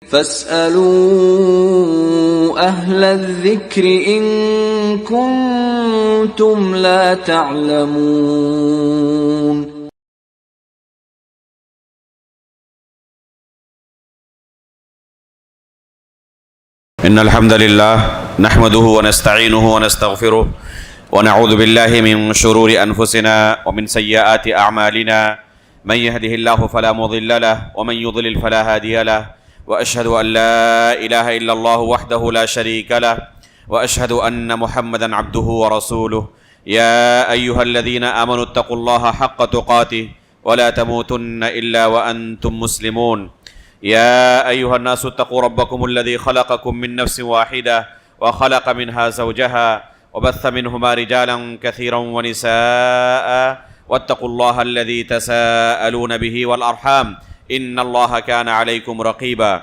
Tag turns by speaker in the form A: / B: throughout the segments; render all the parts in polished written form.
A: فاسألوا أهل الذكر إن كنتم لا تعلمون.
B: إن الحمد لله نحمده ونستعينه ونستغفره ونعوذ بالله من شرور أنفسنا ومن سيئات أعمالنا. من يهده الله فلا مضل له ومن يضلل فلا هادي له، وأشهد أن لا إله إلا الله وحده لا شريك له، وأشهد أن محمدا عبده ورسوله. يا أيها الذين آمنوا اتقوا الله حق تقاته ولا تموتن إلا وأنتم مسلمون. يا أيها الناس اتقوا ربكم الذي خلقكم من نفس واحدة وخلق منها زوجها وبث منهما رجالا كثيرا ونساء، واتقوا الله الذي تساءلون به والأرحام إن الله كان عليكم رقيبا.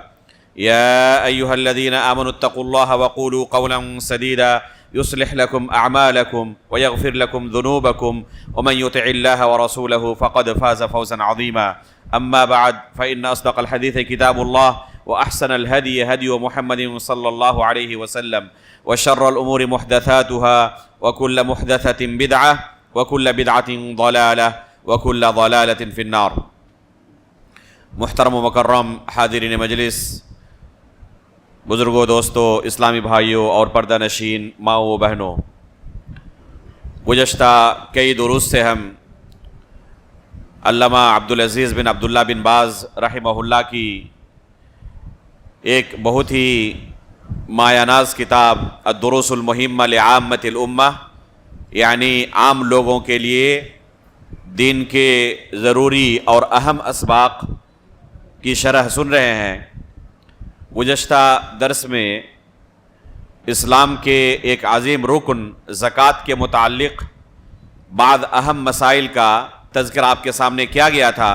B: يا أيها الذين آمنوا اتقوا الله وقولوا قولا سديدا يصلح لكم أعمالكم ويغفر لكم ذنوبكم، ومن يطع الله ورسوله فقد فاز فوزا عظيما. أما بعد، فإن أصدق الحديث كتاب الله، وأحسن الهدي هدي محمد صلى الله عليه وسلم، وشر الأمور محدثاتها، وكل محدثة بدعة، وكل بدعة ضلالة، وكل ضلالة في النار. محترم و مکرم حاضرین مجلس، بزرگوں، دوستوں، اسلامی بھائیوں اور پردہ نشین ماؤں و بہنوں، گزشتہ کئی دروس سے ہم علامہ عبدالعزیز بن عبداللہ بن باز رحمہ اللہ کی ایک بہت ہی مایہ ناز کتاب الدروس المہمہ لعامۃ الامہ، یعنی عام لوگوں کے لیے دین کے ضروری اور اہم اسباق کی شرح سن رہے ہیں۔ گزشتہ درس میں اسلام کے ایک عظیم رکن زکوٰۃ کے متعلق بعض اہم مسائل کا تذکرہ آپ کے سامنے کیا گیا تھا،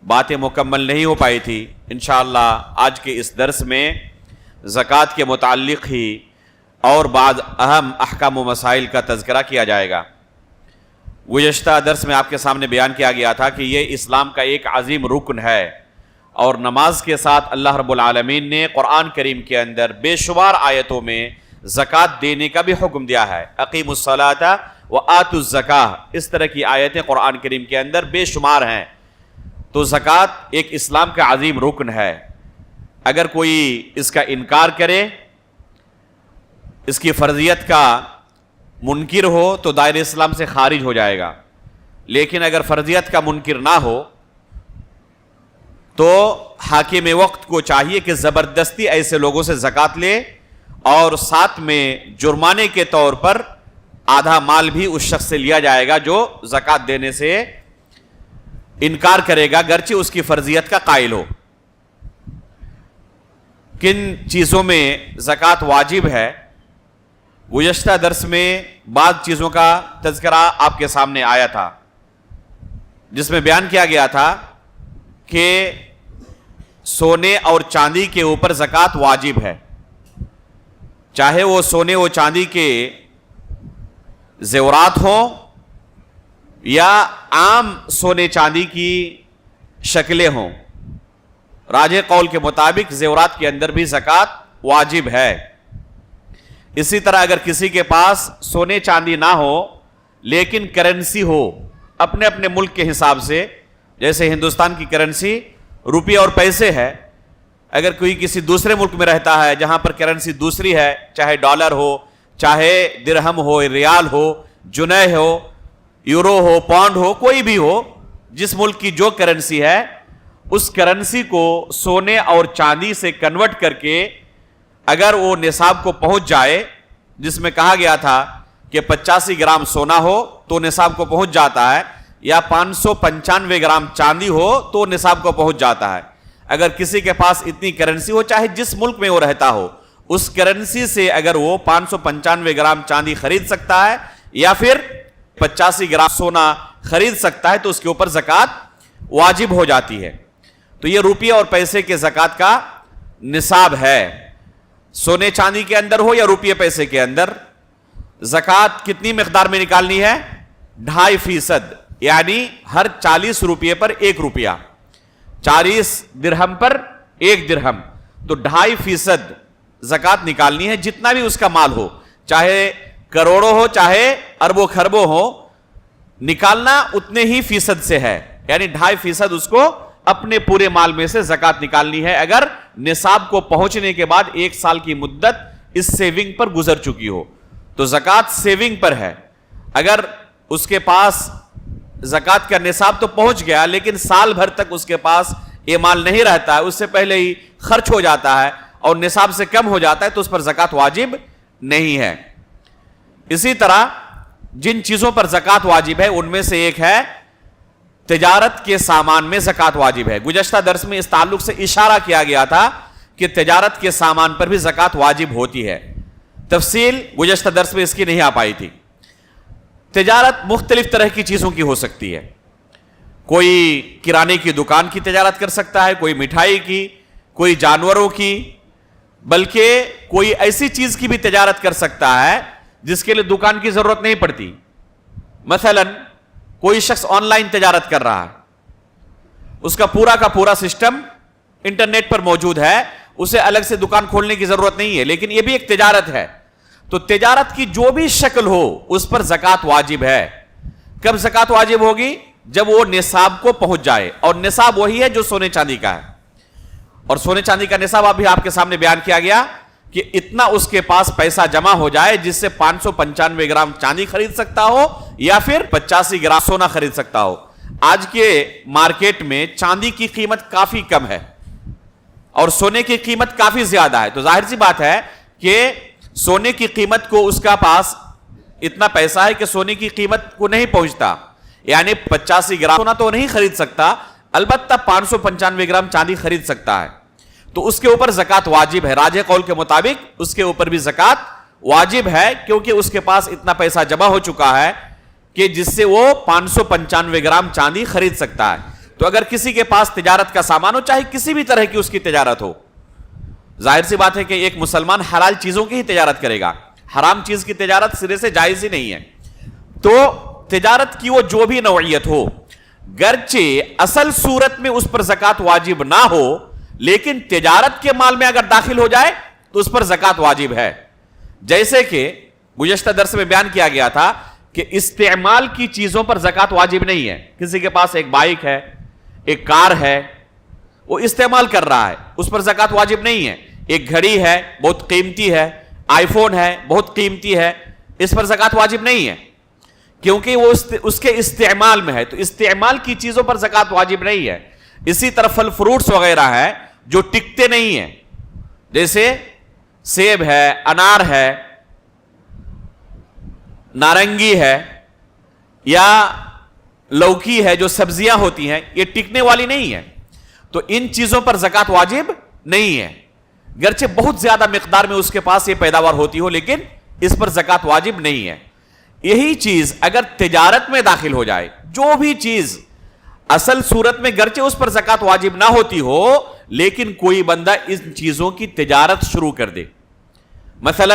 B: باتیں مکمل نہیں ہو پائی تھی۔ انشاءاللہ آج کے اس درس میں زکوٰۃ کے متعلق ہی اور بعض اہم احکام و مسائل کا تذکرہ کیا جائے گا۔ گزشتہ درس میں آپ کے سامنے بیان کیا گیا تھا کہ یہ اسلام کا ایک عظیم رکن ہے، اور نماز کے ساتھ اللہ رب العالمین نے قرآن کریم کے اندر بے شمار آیتوں میں زکوٰۃ دینے کا بھی حکم دیا ہے۔ اقیموا الصلاۃ وآتوا الزکاۃ، اس طرح کی آیتیں قرآن کریم کے اندر بے شمار ہیں۔ تو زکوٰۃ ایک اسلام کا عظیم رکن ہے، اگر کوئی اس کا انکار کرے، اس کی فرضیت کا منکر ہو تو دائرہ اسلام سے خارج ہو جائے گا، لیکن اگر فرضیت کا منکر نہ ہو تو حاکم وقت کو چاہیے کہ زبردستی ایسے لوگوں سے زکوٰۃ لے، اور ساتھ میں جرمانے کے طور پر آدھا مال بھی اس شخص سے لیا جائے گا جو زکوٰۃ دینے سے انکار کرے گا، گرچہ اس کی فرضیت کا قائل ہو۔ کن چیزوں میں زکوٰۃ واجب ہے؟ گزشتہ درس میں بعض چیزوں کا تذکرہ آپ کے سامنے آیا تھا، جس میں بیان کیا گیا تھا کہ سونے اور چاندی کے اوپر زکوٰۃ واجب ہے، چاہے وہ سونے و چاندی کے زیورات ہوں یا عام سونے چاندی کی شکلیں ہوں۔ راجح قول کے مطابق زیورات کے اندر بھی زکوٰۃ واجب ہے۔ اسی طرح اگر کسی کے پاس سونے چاندی نہ ہو لیکن کرنسی ہو اپنے اپنے ملک کے حساب سے، جیسے ہندوستان کی کرنسی روپے اور پیسے ہے، اگر کوئی کسی دوسرے ملک میں رہتا ہے جہاں پر کرنسی دوسری ہے، چاہے ڈالر ہو، چاہے درہم ہو، ریال ہو، جنیح ہو، یورو ہو، پاؤنڈ ہو، کوئی بھی ہو، جس ملک کی جو کرنسی ہے اس کرنسی کو سونے اور چاندی سے کنورٹ کر کے اگر وہ نصاب کو پہنچ جائے، جس میں کہا گیا تھا کہ 85 گرام سونا ہو تو نصاب کو پہنچ جاتا ہے، یا 595 گرام چاندی ہو تو نصاب کو پہنچ جاتا ہے۔ اگر کسی کے پاس اتنی کرنسی ہو، چاہے جس ملک میں وہ رہتا ہو، اس کرنسی سے اگر وہ 595 گرام چاندی خرید سکتا ہے یا پھر 85 گرام سونا خرید سکتا ہے تو اس کے اوپر زکوٰۃ واجب ہو جاتی ہے۔ تو یہ روپیہ اور پیسے کے زکوٰۃ کا نصاب ہے، سونے چاندی کے اندر ہو یا روپیہ پیسے کے اندر۔ زکوٰۃ کتنی مقدار میں نکالنی ہے؟ 2.5%، یعنی ہر 40 روپیے پر 1 روپیہ، 40 درہم پر 1 درہم، تو 2.5% زکات نکالنی ہے، جتنا بھی اس کا مال ہو، چاہے کروڑوں ہو چاہے اربوں خربوں ہو، نکالنا اتنے ہی فیصد سے ہے، یعنی 2.5% اس کو اپنے پورے مال میں سے زکات نکالنی ہے اگر نصاب کو پہنچنے کے بعد 1 سال کی مدت اس سیونگ پر گزر چکی ہو. تو زکات سیونگ پر ہے. اگر اس کے پاس زکات کا نصاب تو پہنچ گیا لیکن سال بھر تک اس کے پاس یہ مال نہیں رہتا ہے، اس سے پہلے ہی خرچ ہو جاتا ہے اور نصاب سے کم ہو جاتا ہے، تو اس پر زکات واجب نہیں ہے. اسی طرح جن چیزوں پر زکات واجب ہے ان میں سے ایک ہے تجارت کے سامان میں زکات واجب ہے. گزشتہ درس میں اس تعلق سے اشارہ کیا گیا تھا کہ تجارت کے سامان پر بھی زکات واجب ہوتی ہے. تفصیل گزشتہ درس میں اس کی نہیں آ پائی تھی. تجارت مختلف طرح کی چیزوں کی ہو سکتی ہے. کوئی کرانے کی دکان کی تجارت کر سکتا ہے، کوئی مٹھائی کی، کوئی جانوروں کی، بلکہ کوئی ایسی چیز کی بھی تجارت کر سکتا ہے جس کے لیے دکان کی ضرورت نہیں پڑتی. مثلا کوئی شخص آن لائن تجارت کر رہا ہے، اس کا پورا سسٹم انٹرنیٹ پر موجود ہے، اسے الگ سے دکان کھولنے کی ضرورت نہیں ہے، لیکن یہ بھی ایک تجارت ہے. تو تجارت کی جو بھی شکل ہو اس پر زکات واجب ہے. کب زکات واجب ہوگی؟ جب وہ نصاب کو پہنچ جائے، اور نصاب وہی ہے جو سونے چاندی کا ہے. اور سونے چاندی کا نصاب ابھی آپ کے سامنے بیان کیا گیا کہ اتنا اس کے پاس پیسہ جمع ہو جائے جس سے 595 گرام چاندی خرید سکتا ہو یا پھر 85 گرام سونا خرید سکتا ہو. آج کے مارکیٹ میں چاندی کی قیمت کافی کم ہے اور سونے کی قیمت کافی زیادہ ہے. تو ظاہر سی بات ہے کہ سونے کی قیمت کو اس کا پاس اتنا پیسہ ہے کہ سونے کی قیمت کو نہیں پہنچتا، یعنی 85 گرام سونا تو نہیں خرید سکتا، البتہ 595 گرام چاندی خرید سکتا ہے. تو اس کے اوپر زکات واجب ہے. راجح قول کے مطابق اس کے اوپر بھی زکات واجب ہے، کیونکہ اس کے پاس اتنا پیسہ جمع ہو چکا ہے کہ جس سے وہ 595 گرام چاندی خرید سکتا ہے. تو اگر کسی کے پاس تجارت کا سامان ہو، چاہے کسی بھی طرح کی اس کی تجارت ہو، ظاہر سی بات ہے کہ ایک مسلمان حلال چیزوں کی ہی تجارت کرے گا، حرام چیز کی تجارت سرے سے جائز ہی نہیں ہے. تو تجارت کی وہ جو بھی نوعیت ہو، گرچہ اصل صورت میں اس پر زکات واجب نہ ہو، لیکن تجارت کے مال میں اگر داخل ہو جائے تو اس پر زکات واجب ہے. جیسے کہ گزشتہ درس میں بیان کیا گیا تھا کہ استعمال کی چیزوں پر زکات واجب نہیں ہے. کسی کے پاس ایک بائک ہے، ایک کار ہے، وہ استعمال کر رہا ہے، اس پر زکات واجب نہیں ہے. ایک گھڑی ہے، بہت قیمتی ہے، آئی فون ہے، بہت قیمتی ہے، اس پر زکات واجب نہیں ہے کیونکہ وہ اس کے استعمال میں ہے. تو استعمال کی چیزوں پر زکات واجب نہیں ہے. اسی طرح پھل فروٹس وغیرہ ہے جو ٹکتے نہیں ہیں، جیسے سیب ہے، انار ہے، نارنگی ہے یا لوکی ہے، جو سبزیاں ہوتی ہیں، یہ ٹکنے والی نہیں ہے. تو ان چیزوں پر زکات واجب نہیں ہے، گرچہ بہت زیادہ مقدار میں اس کے پاس یہ پیداوار ہوتی ہو، لیکن اس پر زکات واجب نہیں ہے. یہی چیز اگر تجارت میں داخل ہو جائے، جو بھی چیز اصل صورت میں گرچہ اس پر زکات واجب نہ ہوتی ہو، لیکن کوئی بندہ ان چیزوں کی تجارت شروع کر دے. مثلا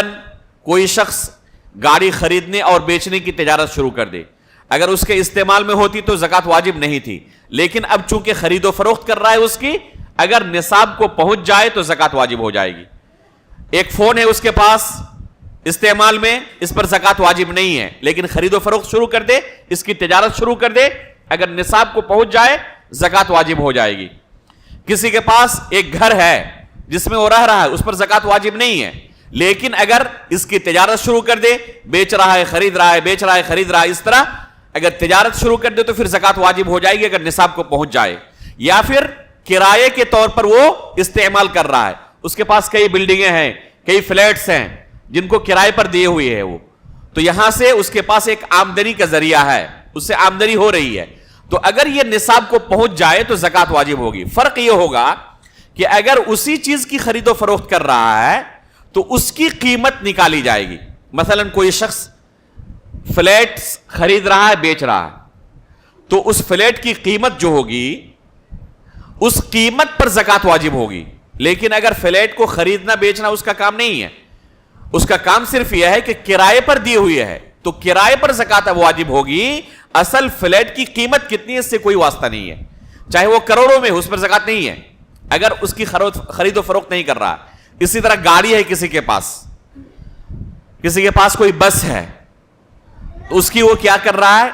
B: کوئی شخص گاڑی خریدنے اور بیچنے کی تجارت شروع کر دے. اگر اس کے استعمال میں ہوتی تو زکات واجب نہیں تھی، لیکن اب چونکہ خرید و فروخت کر رہا ہے اس کی، اگر نصاب کو پہنچ جائے تو زکات واجب ہو جائے گی. ایک فون ہے اس کے پاس استعمال میں، اس پر زکات واجب نہیں ہے، لیکن خرید و فروخت شروع کر دے، اس کی تجارت شروع کر دے، اگر نصاب کو پہنچ جائے زکات واجب ہو جائے گی. کسی کے پاس ایک گھر ہے جس میں وہ رہ رہا ہے، اس پر زکات واجب نہیں ہے، لیکن اگر اس کی تجارت شروع کر دے، بیچ رہا ہے خرید رہا ہے، بیچ رہا ہے خرید رہا ہے، اس طرح اگر تجارت شروع کر دے تو پھر زکات واجب ہو جائے گی اگر نصاب کو پہنچ جائے. یا پھر کرائے کے طور پر وہ استعمال کر رہا ہے، اس کے پاس کئی بلڈنگیں ہیں، کئی فلیٹس ہیں جن کو کرائے پر دیے ہوئے ہے وہ، تو یہاں سے اس کے پاس ایک آمدنی کا ذریعہ ہے، اس سے آمدنی ہو رہی ہے. تو اگر یہ نصاب کو پہنچ جائے تو زکات واجب ہوگی. فرق یہ ہوگا کہ اگر اسی چیز کی خرید و فروخت کر رہا ہے تو اس کی قیمت نکالی جائے گی. مثلا کوئی شخص فلیٹ خرید رہا ہے، بیچ رہا ہے، تو اس فلیٹ کی قیمت جو ہوگی اس قیمت پر زکات واجب ہوگی. لیکن اگر فلیٹ کو خریدنا بیچنا اس کا کام نہیں ہے، اس کا کام صرف یہ ہے کہ کرائے پر دی ہوئی ہے، تو کرائے پر زکات واجب ہوگی. اصل فلیٹ کی قیمت کتنی ہے اس سے کوئی واسطہ نہیں ہے، چاہے وہ کروڑوں میں ہو، اس پر زکات نہیں ہے. اگر اس کی خرید و فروخت نہیں کر رہا. اسی طرح گاڑی ہے کسی کے پاس کوئی بس ہے, تو اس کی وہ کیا کر رہا ہے,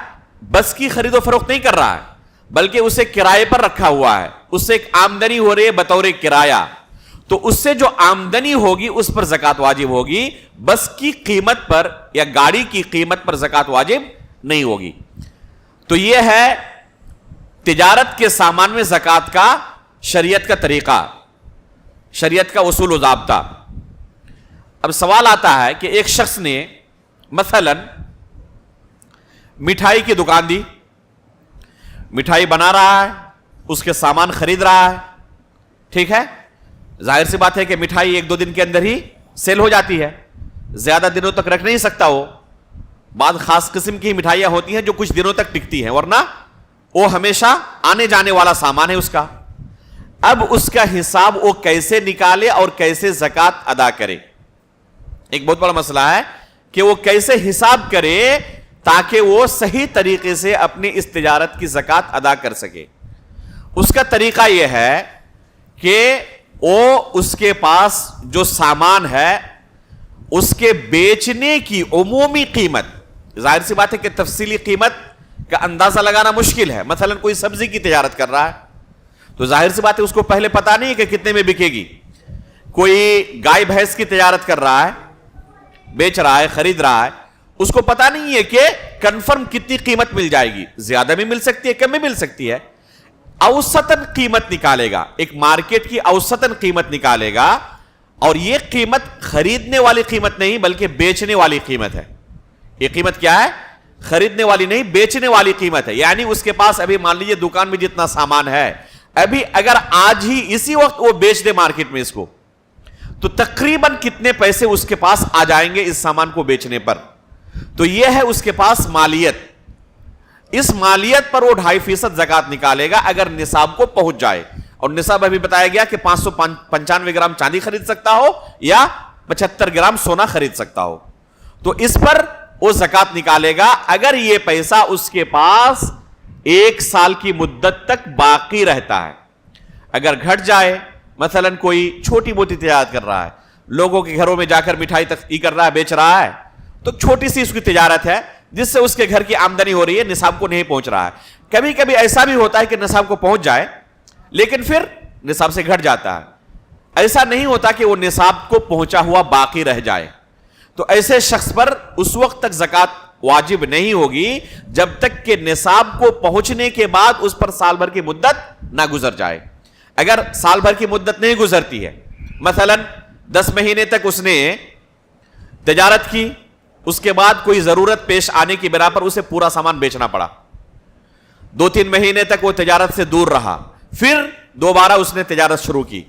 B: بس کی خرید و فروخت نہیں کر رہا ہے, بلکہ اسے کرائے پر رکھا ہوا ہے, اس سے ایک آمدنی ہو رہی ہے بطور کرایہ, تو اس سے جو آمدنی ہوگی اس پر زکات واجب ہوگی, بس کی قیمت پر یا گاڑی کی قیمت پر زکات واجب نہیں ہوگی. تو یہ ہے تجارت کے سامان میں زکات کا شریعت کا طریقہ, شریعت کا اصول و ضابطہ. اب سوال آتا ہے کہ ایک شخص نے مثلا مٹھائی کی دکان دی, مٹھائی بنا رہا ہے, اس کے سامان خرید رہا ہے, ٹھیک ہے, ظاہر سی بات ہے کہ مٹھائی 1-2 دن کے اندر ہی سیل ہو جاتی ہے, زیادہ دنوں تک رکھ نہیں سکتا وہ. بعض خاص قسم کی مٹھائیاں ہوتی ہیں جو کچھ دنوں تک ٹکتی ہیں, ورنہ وہ ہمیشہ آنے جانے والا سامان ہے اس کا. اب اس کا حساب وہ کیسے نکالے اور کیسے زکات ادا کرے, ایک بہت بڑا مسئلہ ہے کہ وہ کیسے حساب کرے تاکہ وہ صحیح طریقے سے اپنی اس تجارت کی زکات ادا کر سکے. اس کا طریقہ یہ ہے کہ وہ اس کے پاس جو سامان ہے اس کے بیچنے کی عمومی قیمت, ظاہر سی بات ہے کہ تفصیلی قیمت کا اندازہ لگانا مشکل ہے. مثلا کوئی سبزی کی تجارت کر رہا ہے تو ظاہر سی بات ہے اس کو پہلے پتا نہیں ہے کہ کتنے میں بکے گی. کوئی گائے بھینس کی تجارت کر رہا ہے, بیچ رہا ہے, خرید رہا ہے, اس کو پتا نہیں ہے کہ کنفرم کتنی قیمت مل جائے گی, زیادہ بھی مل سکتی ہے, کم بھی مل سکتی ہے. اوسطن قیمت نکالے گا, ایک مارکیٹ کی اوسطن قیمت نکالے گا, اور یہ قیمت خریدنے والی قیمت نہیں بلکہ بیچنے والی قیمت ہے. یہ قیمت کیا ہے, خریدنے والی نہیں بیچنے والی قیمت ہے. یعنی اس کے پاس ابھی مان لیجئے دکان میں جتنا سامان ہے, ابھی اگر آج ہی اسی وقت وہ بیچ دے مارکیٹ میں اس کو, تو تقریباً کتنے پیسے اس کے پاس آ جائیں گے اس سامان کو بیچنے پر. تو یہ ہے اس کے پاس مالیت. اس مالیت پر وہ 2.5% زکات نکالے گا اگر نصاب کو پہنچ جائے. اور نصاب ابھی بتایا گیا کہ 595 گرام چاندی خرید سکتا ہو یا 75 گرام سونا خرید سکتا ہو. تو اس پر وہ زکات نکالے گا اگر یہ پیسہ اس کے پاس 1 سال کی مدت تک باقی رہتا ہے. اگر گھٹ جائے, مثلا کوئی چھوٹی موٹی تجارت کر رہا ہے, لوگوں کے گھروں میں جا کر مٹھائی کر رہا ہے, بیچ رہا ہے, تو چھوٹی سی اس کی تجارت ہے جس سے اس کے گھر کی آمدنی ہو رہی ہے, نصاب کو نہیں پہنچ رہا ہے. کبھی کبھی ایسا بھی ہوتا ہے کہ نصاب کو پہنچ جائے لیکن پھر نصاب سے گھٹ جاتا ہے. ایسا نہیں ہوتا کہ وہ نصاب کو پہنچا ہوا باقی رہ جائے. تو ایسے شخص پر اس وقت تک زکات واجب نہیں ہوگی جب تک کہ نصاب کو پہنچنے کے بعد اس پر سال بھر کی مدت نہ گزر جائے. اگر سال بھر کی مدت نہیں گزرتی ہے, مثلا 10 مہینے تک اس نے تجارت کی, اس کے بعد کوئی ضرورت پیش آنے کی بنا پر اسے پورا سامان بیچنا پڑا, 2-3 مہینے تک وہ تجارت سے دور رہا, پھر دوبارہ اس نے تجارت شروع کی,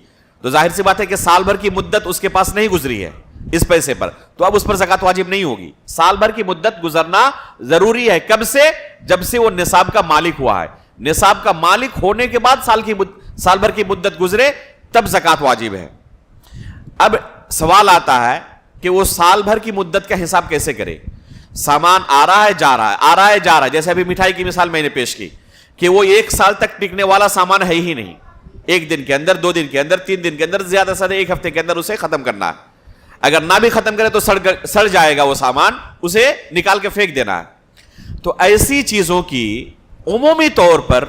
B: تو ظاہر سی بات ہے کہ سال بھر کی مدت اس کے پاس نہیں گزری ہے اس پیسے پر, تو اب اس پر زکات واجب نہیں ہوگی. سال بھر کی مدت گزرنا ضروری ہے. کب سے؟ جب سے وہ نصاب کا مالک ہوا ہے. نصاب کا مالک ہونے کے بعد سال بھر کی مدت گزرے تب زکات واجب ہے. اب سوال آتا ہے کہ وہ سال بھر کی مدت کا حساب کیسے کرے؟ سامان آ رہا ہے جا رہا ہے, آ رہا ہے جا رہا ہے. جیسے ابھی مٹھائی کی مثال میں نے پیش کی کہ وہ 1 سال تک ٹکنے والا سامان ہے ہی نہیں. 1 دن کے اندر, 2 دن کے اندر, 3 دن کے اندر, زیادہ سے زیادہ 1 ہفتے کے اندر اسے ختم کرنا ہے. اگر نہ بھی ختم کرے تو سڑ جائے گا وہ سامان, اسے نکال کے پھینک دینا ہے. تو ایسی چیزوں کی عمومی طور پر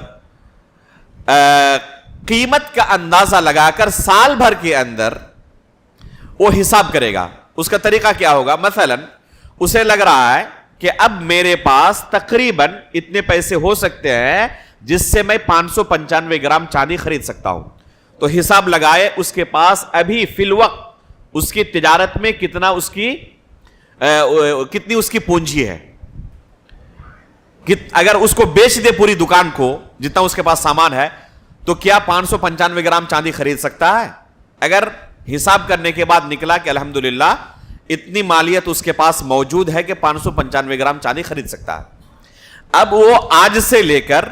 B: قیمت کا اندازہ لگا کر سال بھر کے اندر وہ حساب کرے گا. اس کا طریقہ کیا ہوگا؟ مثلا اسے لگ رہا ہے کہ اب میرے پاس تقریباً اتنے پیسے ہو سکتے ہیں جس سے میں 595 گرام چاندی خرید سکتا ہوں. تو حساب لگائے اس کے پاس ابھی فی الوقت اس کی تجارت میں کتنی اس کی پونجی ہے. اگر اس کو بیچ دے پوری دکان کو جتنا اس کے پاس سامان ہے تو کیا 595 گرام چاندی خرید سکتا ہے؟ اگر حساب کرنے کے بعد نکلا کہ الحمدللہ اتنی مالیت اس کے پاس موجود ہے کہ 595 گرام چاندی خرید سکتا ہے. اب وہ آج سے لے کر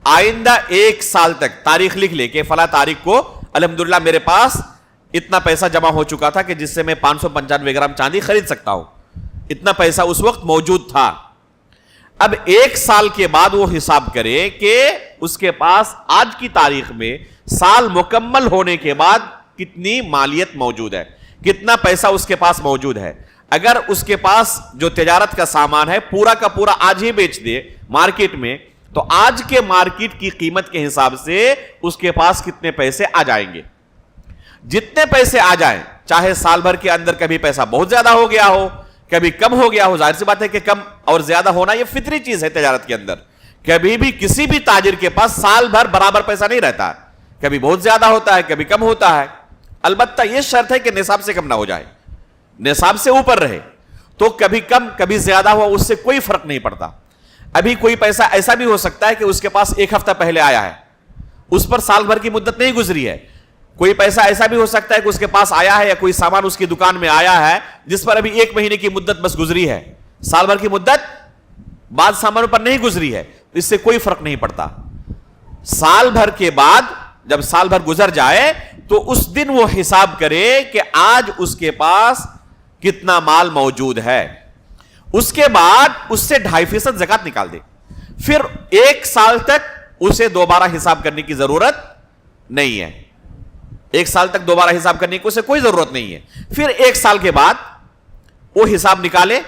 B: آئندہ 1 سال تک تاریخ لکھ لے کہ فلاں تاریخ کو الحمدللہ میرے پاس اتنا پیسہ جمع ہو چکا تھا کہ جس سے میں 595 گرام چاندی خرید سکتا ہوں. اتنا پیسہ اس وقت موجود تھا. اب 1 سال کے بعد وہ حساب کرے کہ اس کے پاس آج کی تاریخ میں سال مکمل ہونے کے بعد کتنی مالیت موجود ہے، کتنا پیسہ اس کے پاس موجود ہے۔ اگر اس کے پاس جو تجارت کا سامان ہے پورا کا پورا آج ہی بیچ دے مارکیٹ میں، تو آج کے مارکیٹ کی قیمت کے حساب سے اس کے پاس کتنے پیسے آ جائیں گے۔ جتنے پیسے آ جائیں، چاہے سال بھر کے اندر کبھی پیسہ بہت زیادہ ہو گیا ہو، کبھی کم ہو گیا ہو، ظاہر سی بات ہے کہ کم اور زیادہ ہونا یہ فطری چیز ہے تجارت کے اندر۔ کبھی بھی کسی بھی تاجر کے پاس سال بھر برابر پیسہ نہیں رہتا، کبھی بہت زیادہ ہوتا ہے، کبھی کم ہوتا ہے۔ البتہ یہ شرط ہے کہ نصاب سے کم نہ ہو جائے، نصاب سے اوپر رہے، تو کبھی کم کبھی زیادہ ہوا اس سے کوئی فرق نہیں پڑتا۔ ابھی کوئی پیسہ ایسا بھی ہو سکتا ہے کہ اس کے پاس 1 ہفتہ پہلے آیا ہے، اس پر سال بھر کی مدت نہیں گزری ہے۔ کوئی پیسہ ایسا بھی ہو سکتا ہے کہ اس کے پاس آیا ہے یا کوئی سامان اس کی دکان میں آیا ہے جس پر ابھی 1 مہینے کی مدت بس گزری ہے، سال بھر کی مدت بعض سامانوں پر نہیں گزری ہے، اس سے کوئی فرق نہیں پڑتا۔ سال بھر کے بعد جب سال بھر گزر جائے تو اس دن وہ حساب کرے کہ آج اس کے پاس کتنا مال موجود ہے، اس کے بعد اس سے 2.5% زکات نکال دے۔ پھر 1 سال تک اسے دوبارہ حساب کرنے کی ضرورت نہیں ہے، 1 سال تک دوبارہ حساب کرنے کی اسے کوئی ضرورت نہیں ہے۔ پھر 1 سال کے بعد وہ حساب نکالے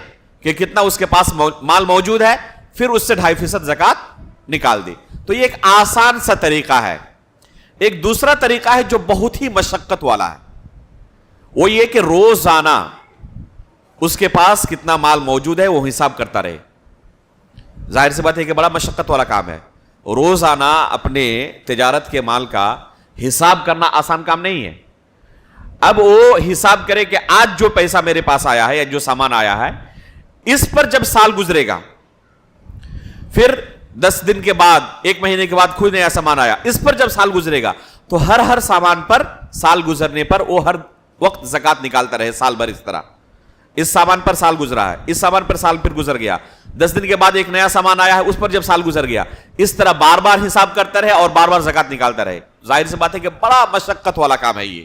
B: کہ کتنا اس کے پاس مال موجود ہے، پھر اس سے 2.5% زکات نکال دے۔ تو یہ ایک آسان سا طریقہ ہے۔ ایک دوسرا طریقہ ہے جو بہت ہی مشقت والا ہے، وہ یہ کہ روزانہ اس کے پاس کتنا مال موجود ہے وہ حساب کرتا رہے۔ ظاہر سی بات ہے کہ بڑا مشقت والا کام ہے، روزانہ اپنے تجارت کے مال کا حساب کرنا آسان کام نہیں ہے۔ اب وہ حساب کرے کہ آج جو پیسہ میرے پاس آیا ہے یا جو سامان آیا ہے، اس پر جب سال گزرے گا، پھر 10 دن کے بعد 1 مہینے کے بعد کوئی نیا سامان آیا، اس پر جب سال گزرے گا تو ہر سامان پر سال گزرنے پر وہ ہر وقت زکات نکالتا رہے سال بھر۔ اس طرح اس سامان پر سال گزرا ہے، اس سامان پر سال پھر گزر گیا، 10 دن کے بعد ایک نیا سامان آیا ہے، اس پر جب سال گزر گیا، اس طرح بار بار حساب کرتا رہے اور بار بار زکات نکالتا رہے۔ ظاہر سی بات ہے کہ بڑا مشقت والا کام ہے یہ،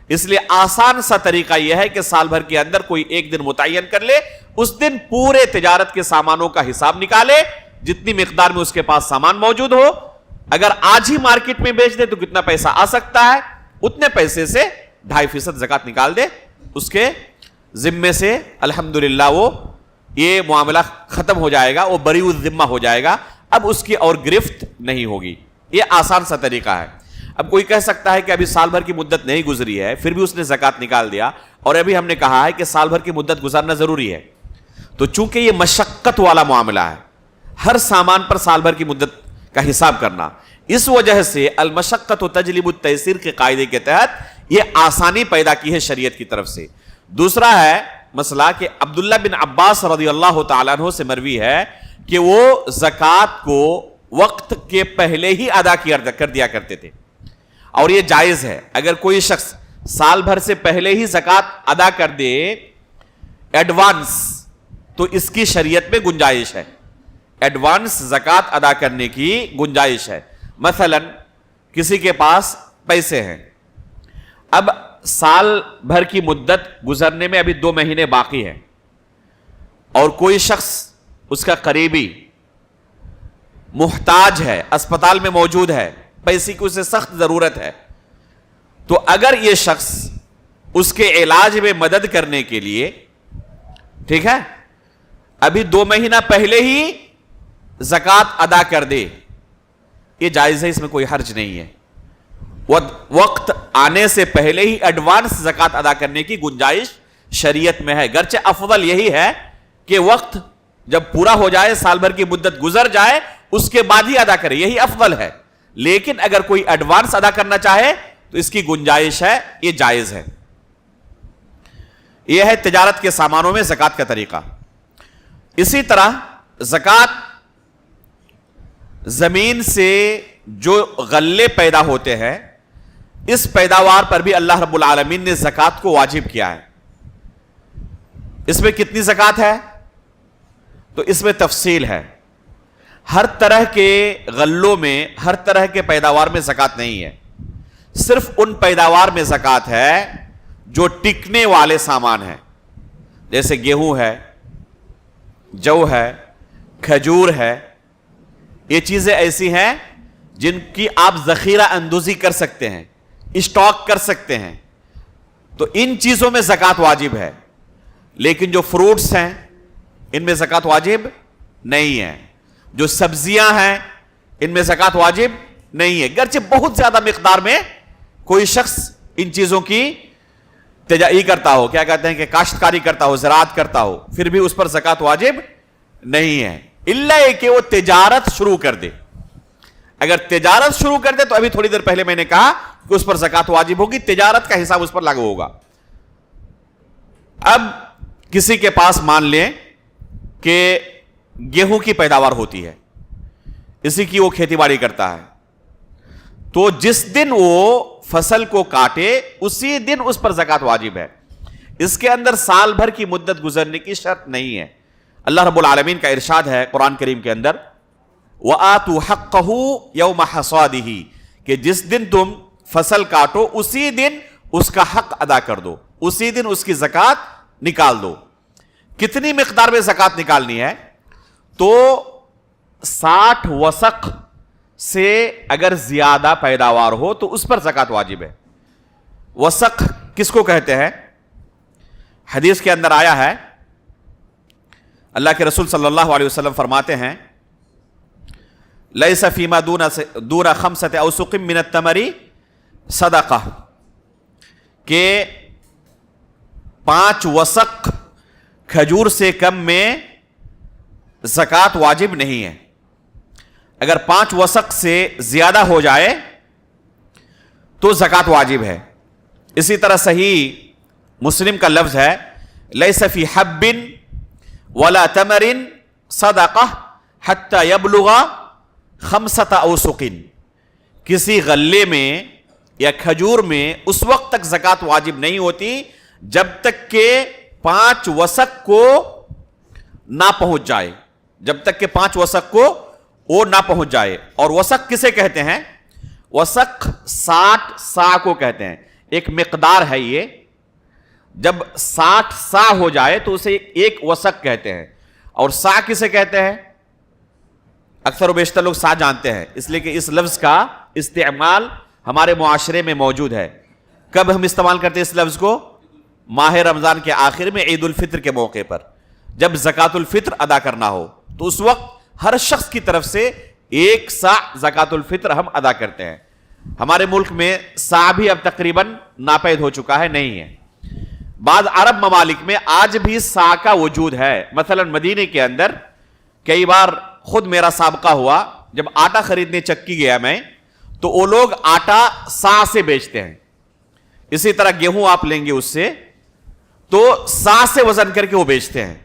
B: اس لیے آسان سا طریقہ یہ ہے کہ سال بھر کے اندر کوئی ایک دن متعین کر لے، اس دن پورے تجارت کے سامانوں کا حساب نکالے، جتنی مقدار میں اس کے پاس سامان موجود ہو، اگر آج ہی مارکیٹ میں بیچ دے تو کتنا پیسہ آ سکتا ہے، اتنے پیسے سے 2.5% زکات نکال دے، اس کے ذمے سے الحمدللہ وہ یہ معاملہ ختم ہو جائے گا، وہ بری الذمہ ہو جائے گا، اب اس کی اور گرفت نہیں ہوگی۔ یہ آسان سا طریقہ ہے۔ اب کوئی کہہ سکتا ہے کہ ابھی سال بھر کی مدت نہیں گزری ہے پھر بھی اس نے زکات نکال دیا، اور ابھی ہم نے کہا ہے کہ سال بھر کی مدت گزارنا ضروری ہے۔ تو چونکہ یہ مشقت والا معاملہ ہے، ہر سامان پر سال بھر کی مدت کا حساب کرنا، اس وجہ سے المشقت تجلب التیسیر کے قاعدے کے تحت یہ آسانی پیدا کی ہے شریعت کی طرف سے۔ دوسرا ہے مسئلہ کہ عبداللہ بن عباس رضی اللہ تعالیٰ عنہ سے مروی ہے کہ وہ زکات کو وقت کے پہلے ہی ادا کر دیا کرتے تھے، اور یہ جائز ہے۔ اگر کوئی شخص سال بھر سے پہلے ہی زکات ادا کر دے ایڈوانس، تو اس کی شریعت میں گنجائش ہے، ایڈوانس زکات ادا کرنے کی گنجائش ہے۔ مثلا کسی کے پاس پیسے ہیں، اب سال بھر کی مدت گزرنے میں ابھی 2 مہینے باقی ہیں، اور کوئی شخص اس کا قریبی محتاج ہے، اسپتال میں موجود ہے، پیسے کی اسے سخت ضرورت ہے، تو اگر یہ شخص اس کے علاج میں مدد کرنے کے لیے، ٹھیک ہے، ابھی 2 مہینہ پہلے ہی زکات ادا کر دے، یہ جائز ہے، اس میں کوئی حرج نہیں ہے۔ وقت آنے سے پہلے ہی ایڈوانس زکات ادا کرنے کی گنجائش شریعت میں ہے، گرچہ افضل یہی ہے کہ وقت جب پورا ہو جائے، سال بھر کی مدت گزر جائے، اس کے بعد ہی ادا کرے، یہی افضل ہے۔ لیکن اگر کوئی ایڈوانس ادا کرنا چاہے تو اس کی گنجائش ہے، یہ جائز ہے۔ یہ ہے تجارت کے سامانوں میں زکات کا طریقہ۔ اسی طرح زکات زمین سے جو غلے پیدا ہوتے ہیں، اس پیداوار پر بھی اللہ رب العالمین نے زکات کو واجب کیا ہے۔ اس میں کتنی زکات ہے؟ تو اس میں تفصیل ہے، ہر طرح کے غلوں میں، ہر طرح کے پیداوار میں زکات نہیں ہے، صرف ان پیداوار میں زکات ہے جو ٹکنے والے سامان ہیں، جیسے گیہوں ہے، جو ہے، کھجور ہے، یہ چیزیں ایسی ہیں جن کی آپ ذخیرہ اندوزی کر سکتے ہیں، اسٹاک کر سکتے ہیں، تو ان چیزوں میں زکوٰۃ واجب ہے. لیکن جو فروٹس ہیں ان میں زکوٰۃ واجب نہیں ہے. جو سبزیاں ہیں ان میں زکوٰۃ واجب نہیں ہے، گرچہ بہت زیادہ مقدار میں کوئی شخص ان چیزوں کی تجاری کرتا ہو، کیا کہتے ہیں کہ کاشتکاری کرتا ہو، زراعت کرتا ہو، پھر بھی اس پر زکوٰۃ واجب نہیں ہے، الا کہ وہ تجارت شروع کر دے. اگر تجارت شروع کر دے تو ابھی تھوڑی دیر پہلے میں نے کہا کہ اس پر زکوٰۃ واجب ہوگی، تجارت کا حساب اس پر لاگو ہوگا. اب کسی کے پاس مان لیں کہ گیہوں کی پیداوار ہوتی ہے، اسی کی وہ کھیتی باڑی کرتا ہے، تو جس دن وہ فصل کو کاٹے اسی دن اس پر زکوٰۃ واجب ہے. اس کے اندر سال بھر کی مدت گزرنے کی شرط نہیں ہے. اللہ رب العالمین کا ارشاد ہے قرآن کریم کے اندر، وَآتُوا حَقَّهُ يَوْمَ حَصَادِهِ، کہ جس دن تم فصل کاٹو اسی دن اس کا حق ادا کر دو، اسی دن اس کی زکوٰۃ نکال دو. کتنی مقدار میں زکوٰۃ نکالنی ہے؟ تو 60 وسق سے اگر زیادہ پیداوار ہو تو اس پر زکوٰۃ واجب ہے. وسق کس کو کہتے ہیں؟ حدیث کے اندر آیا ہے، اللہ کے رسول صلی اللہ علیہ وسلم فرماتے ہیں، لَيْسَ فِي مَا دُونَ 5 أَوْسُقٍ مِّنَ التَّمَرِ صَدَقَةٌ، کہ 5 وسق کھجور سے کم میں زکوٰۃ واجب نہیں ہے. اگر 5 وسق سے زیادہ ہو جائے تو زکوٰۃ واجب ہے. اسی طرح صحیح مسلم کا لفظ ہے، لیس فی حب ولا تمر صدقہ حتی یبلغ 5 اوسق، کسی غلے میں یا کھجور میں اس وقت تک زکوٰۃ واجب نہیں ہوتی جب تک کہ 5 وسق کو نہ پہنچ جائے، جب تک کہ 5 وسق کو وہ نہ پہنچ جائے. اور وسق کسے کہتے ہیں؟ وسق 60 سا کو کہتے ہیں. ایک مقدار ہے یہ، جب 60 سا ہو جائے تو اسے ایک وسق کہتے ہیں. اور سا کسے کہتے ہیں؟ اکثر و بیشتر لوگ سا جانتے ہیں، اس لیے کہ اس لفظ کا استعمال ہمارے معاشرے میں موجود ہے. کب ہم استعمال کرتے ہیں اس لفظ کو؟ ماہ رمضان کے آخر میں عید الفطر کے موقع پر، جب زکوٰۃ الفطر ادا کرنا ہو تو اس وقت ہر شخص کی طرف سے 1 سا زکوٰۃ الفطر ہم ادا کرتے ہیں. ہمارے ملک میں سا بھی اب تقریباً ناپید ہو چکا ہے، نہیں ہے. بعض عرب ممالک میں آج بھی سا کا وجود ہے. مثلا مدینے کے اندر کئی بار خود میرا سابقہ ہوا، جب آٹا خریدنے چکی گیا میں، تو وہ لوگ آٹا سا سے بیچتے ہیں. اسی طرح گیہوں آپ لیں گے اس سے تو سا سے وزن کر کے وہ بیچتے ہیں.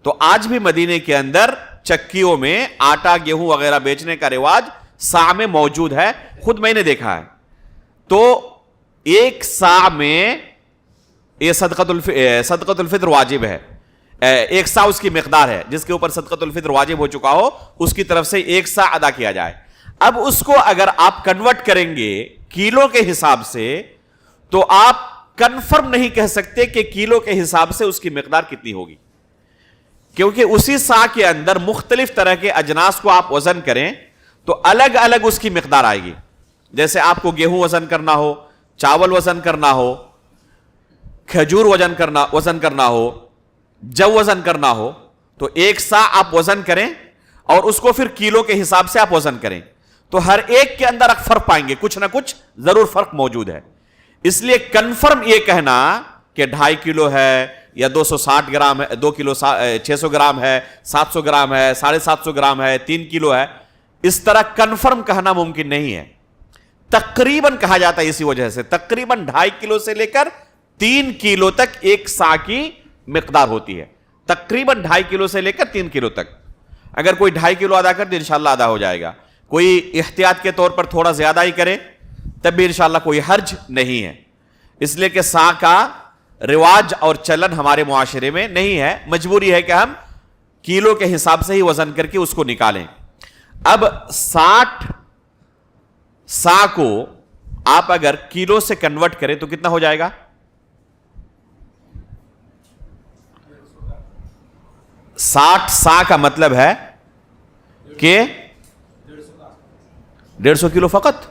B: تو آج بھی مدینے کے اندر چکیوں میں آٹا گیہوں وغیرہ بیچنے کا رواج سا میں موجود ہے، خود میں نے دیکھا ہے. تو 1 سا میں یہ صدقۃ الفطر واجب ہے. 1 سا اس کی مقدار ہے جس کے اوپر صدقۃ الفطر واجب ہو چکا ہو، اس کی طرف سے 1 سا ادا کیا جائے. اب اس کو اگر آپ کنورٹ کریں گے کلو کے حساب سے تو آپ کنفرم نہیں کہہ سکتے کہ کلو کے حساب سے اس کی مقدار کتنی ہوگی، کیونکہ اسی سا کے اندر مختلف طرح کے اجناس کو آپ وزن کریں تو الگ الگ اس کی مقدار آئے گی. جیسے آپ کو گیہوں وزن کرنا ہو، چاول وزن کرنا ہو، کھجور وزن کرنا ہو، جو وزن کرنا ہو، تو 1 سا آپ وزن کریں اور اس کو پھر کلو کے حساب سے آپ وزن کریں تو ہر ایک کے اندر آپ فرق پائیں گے، کچھ نہ کچھ ضرور فرق موجود ہے. اس لیے کنفرم یہ کہنا کہ 2.5 کلو ہے یا 260 گرام ہے، 2 کلو 600 گرام ہے، 700 گرام ہے، 750 گرام ہے، 3 کلو ہے، اس طرح کنفرم کہنا ممکن نہیں ہے. تقریباً کہا جاتا ہے اسی وجہ سے، تقریباً 2.5 کلو سے لے کر 3 کلو تک 1 سا کی مقدار ہوتی ہے. تقریباً 2.5 کلو سے لے کر 3 کلو تک. اگر کوئی 2.5 کلو ادا کر دے انشاءاللہ ادا ہو جائے گا. کوئی احتیاط کے طور پر تھوڑا زیادہ ہی کرے تب بھی انشاءاللہ کوئی حرج نہیں ہے. اس لیے کہ سا کا رواج اور چلن ہمارے معاشرے میں نہیں ہے، مجبوری ہے کہ ہم کلو کے حساب سے ہی وزن کر کے اس کو نکالیں. اب 60 سا کو آپ اگر کلو سے کنورٹ کریں تو کتنا ہو جائے گا؟ 60 سا کا مطلب ہے کہ 150 کلو فقط.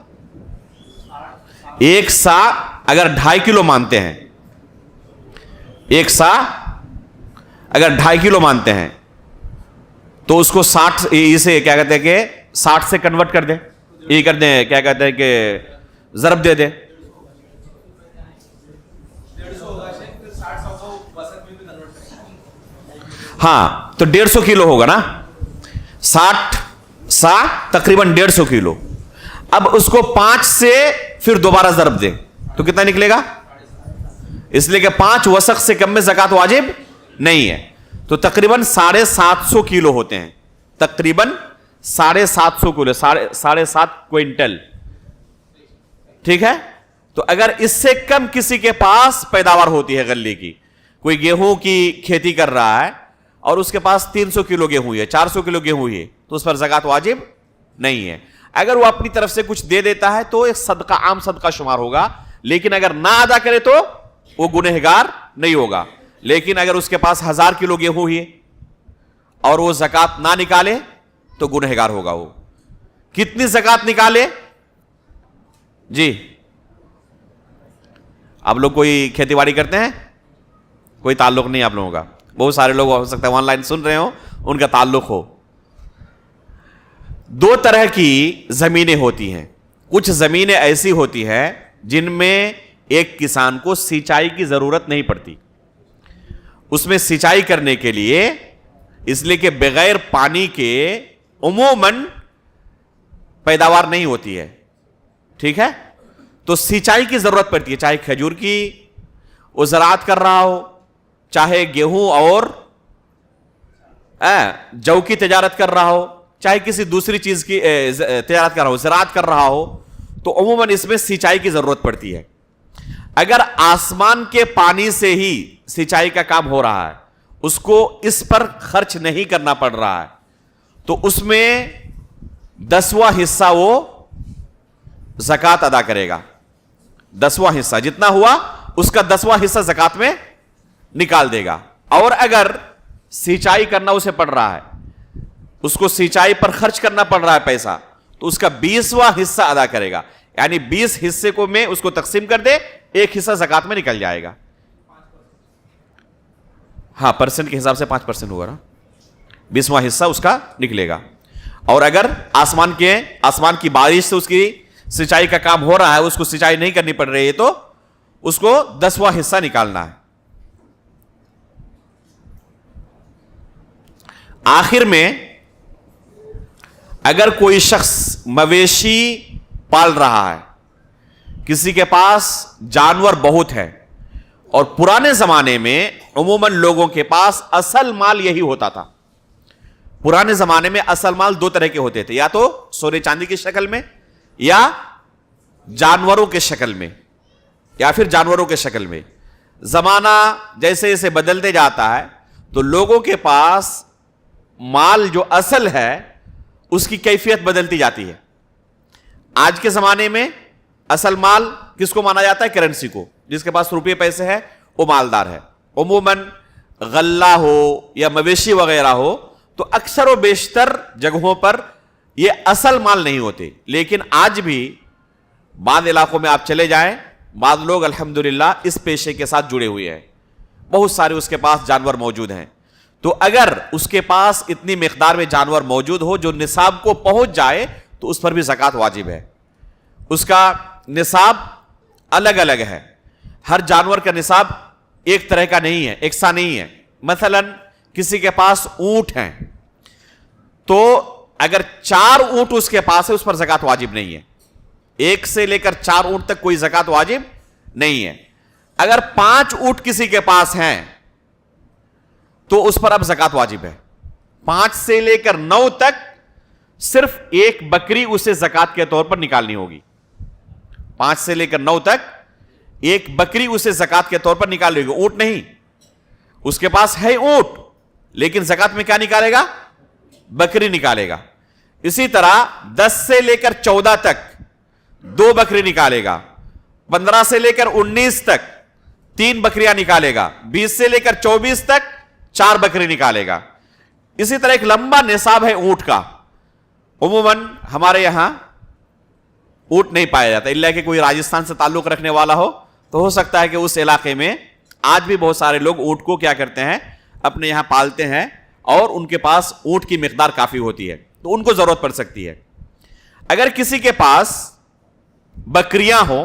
B: ایک سا اگر 2.5 کلو مانتے ہیں, ایک سا اگر 2.5 کلو مانتے ہیں تو اس کو 60 اسے کیا کہتے ہیں کہ 60 سے کنورٹ کر دیں, یہ کر دیں, کیا کہتے ہیں کہ ضرب دے دیں. ہاں تو 150 کلو ہوگا نا, 60 سا تقریباً 150 کلو. اب اس کو 5 سے پھر دوبارہ ضرب دیں تو کتنا نکلے گا؟ اس لیے کہ 5 وسق سے کم میں زکات واجب نہیں ہے, تو تقریباً 750 کلو ہوتے ہیں, تقریباً 750 کلو, 7.5 کوئنٹل. ٹھیک ہے, تو اگر اس سے کم کسی کے پاس پیداوار ہوتی ہے غلے کی, کوئی گیہوں کی کھیتی کر رہا ہے اور اس کے پاس 300 کلو گیہوں ہے, 400 کلو گیہوں ہے, تو اس پر زکات واجب نہیں ہے. اگر وہ اپنی طرف سے کچھ دے دیتا ہے تو ایک صدقہ, عام صدقہ شمار ہوگا, لیکن اگر نہ ادا کرے تو وہ گنہگار نہیں ہوگا. لیکن اگر اس کے پاس 1000 کلو گیہوں ہے اور وہ زکات نہ نکالے تو گنہگار ہوگا. وہ کتنی زکات نکالے؟ جی آپ لوگ کوئی کھیتی باڑی کرتے ہیں؟ کوئی تعلق نہیں آپ لوگوں کا, بہت سارے لوگ ہو سکتا ہے آن لائن سن رہے ہو, ان کا تعلق ہو. 2 طرح کی زمینیں ہوتی ہیں. کچھ زمینیں ایسی ہوتی ہیں جن میں ایک کسان کو سینچائی کی ضرورت نہیں پڑتی. اس میں سینچائی کرنے کے لیے, اس لیے کہ بغیر پانی کے عموماً پیداوار نہیں ہوتی ہے. ٹھیک ہے, تو سینچائی کی ضرورت پڑتی ہے, چاہے کھجور کی وہ زراعت کر رہا ہو, چاہے گیہوں اور جو کی تجارت کر رہا ہو, چاہے کسی دوسری چیز کی تجارت کر رہا ہو, زراعت کر رہا ہو, تو عموماً اس میں سینچائی کی ضرورت پڑتی ہے. اگر آسمان کے پانی سے ہی سینچائی کا کام ہو رہا ہے, اس کو اس پر خرچ نہیں کرنا پڑ رہا ہے, تو اس میں 10واں حصہ وہ زکات ادا کرے گا. 10واں حصہ جتنا ہوا اس کا 10واں حصہ زکات میں نکال دے گا. اور اگر سینچائی کرنا اسے پڑ رہا ہے, اس کو سینچائی پر خرچ کرنا پڑ رہا ہے پیسہ, تو اس کا 20واں حصہ ادا کرے گا. یعنی 20 حصے کو میں اس کو تقسیم کر دے, ایک حصہ زکات میں نکل جائے گا. ہاں پرسنٹ کے حساب سے 5% ہوگا نا, 20واں حصہ اس کا نکلے گا. اور اگر آسمان کی بارش سے اس کی سینچائی کا کام ہو رہا ہے, اس کو سینچائی نہیں کرنی پڑ رہی ہے, تو اس کو 10واں حصہ نکالنا ہے. آخر میں اگر کوئی شخص مویشی پال رہا ہے, کسی کے پاس جانور بہت ہے, اور پرانے زمانے میں عموماً لوگوں کے پاس اصل مال یہی ہوتا تھا. پرانے زمانے میں اصل مال 2 طرح کے ہوتے تھے, یا تو سونے چاندی کی شکل میں, یا جانوروں کے شکل میں, یا پھر جانوروں کے شکل میں. زمانہ جیسے جیسے بدلتے جاتا ہے تو لوگوں کے پاس مال جو اصل ہے اس کی کیفیت بدلتی جاتی ہے. آج کے زمانے میں اصل مال کس کو مانا جاتا ہے؟ کرنسی کو. جس کے پاس روپے پیسے ہے وہ مالدار ہے. عموماً غلہ ہو یا مویشی وغیرہ ہو تو اکثر و بیشتر جگہوں پر یہ اصل مال نہیں ہوتے. لیکن آج بھی بعض علاقوں میں آپ چلے جائیں, بعض لوگ الحمدللہ اس پیشے کے ساتھ جڑے ہوئے ہیں, بہت سارے اس کے پاس جانور موجود ہیں. تو اگر اس کے پاس اتنی مقدار میں جانور موجود ہو جو نصاب کو پہنچ جائے تو اس پر بھی زکات واجب ہے. اس کا نصاب الگ الگ ہے, ہر جانور کا نصاب ایک طرح کا نہیں ہے, یکساں نہیں ہے. مثلا کسی کے پاس اونٹ ہیں تو اگر 4 اونٹ اس کے پاس ہے اس پر زکات واجب نہیں ہے. 1 سے لے کر 4 اونٹ تک کوئی زکات واجب نہیں ہے. اگر 5 اونٹ کسی کے پاس ہیں تو اس پر اب زکات واجب ہے. 5 سے لے کر 9 تک صرف 1 بکری اسے زکات کے طور پر نکالنی ہوگی. 5 سے لے کر 9 تک 1 بکری اسے زکات کے طور پر نکالنی ہوگی, اونٹ نہیں. اس کے پاس ہے اونٹ لیکن زکات میں کیا نکالے گا؟ بکری نکالے گا. اسی طرح 10 سے لے کر 14 تک 2 بکری نکالے گا. 15 سے لے کر 19 تک 3 بکریاں نکالے گا. 20 سے لے کر 24 تک 4 بکری نکالے گا. اسی طرح ایک لمبا نصاب ہے اونٹ کا, عموماً ہمارے یہاں اونٹ نہیں پایا جاتا، الا کہ کوئی راجستھان سے تعلق رکھنے والا ہو تو ہو سکتا ہے کہ اس علاقے میں آج بھی بہت سارے لوگ اونٹ کو کیا کرتے ہیں، اپنے یہاں پالتے ہیں، اور ان کے پاس اونٹ کی مقدار کافی ہوتی ہے تو ان کو ضرورت پڑ سکتی ہے۔ اگر کسی کے پاس بکریاں ہوں،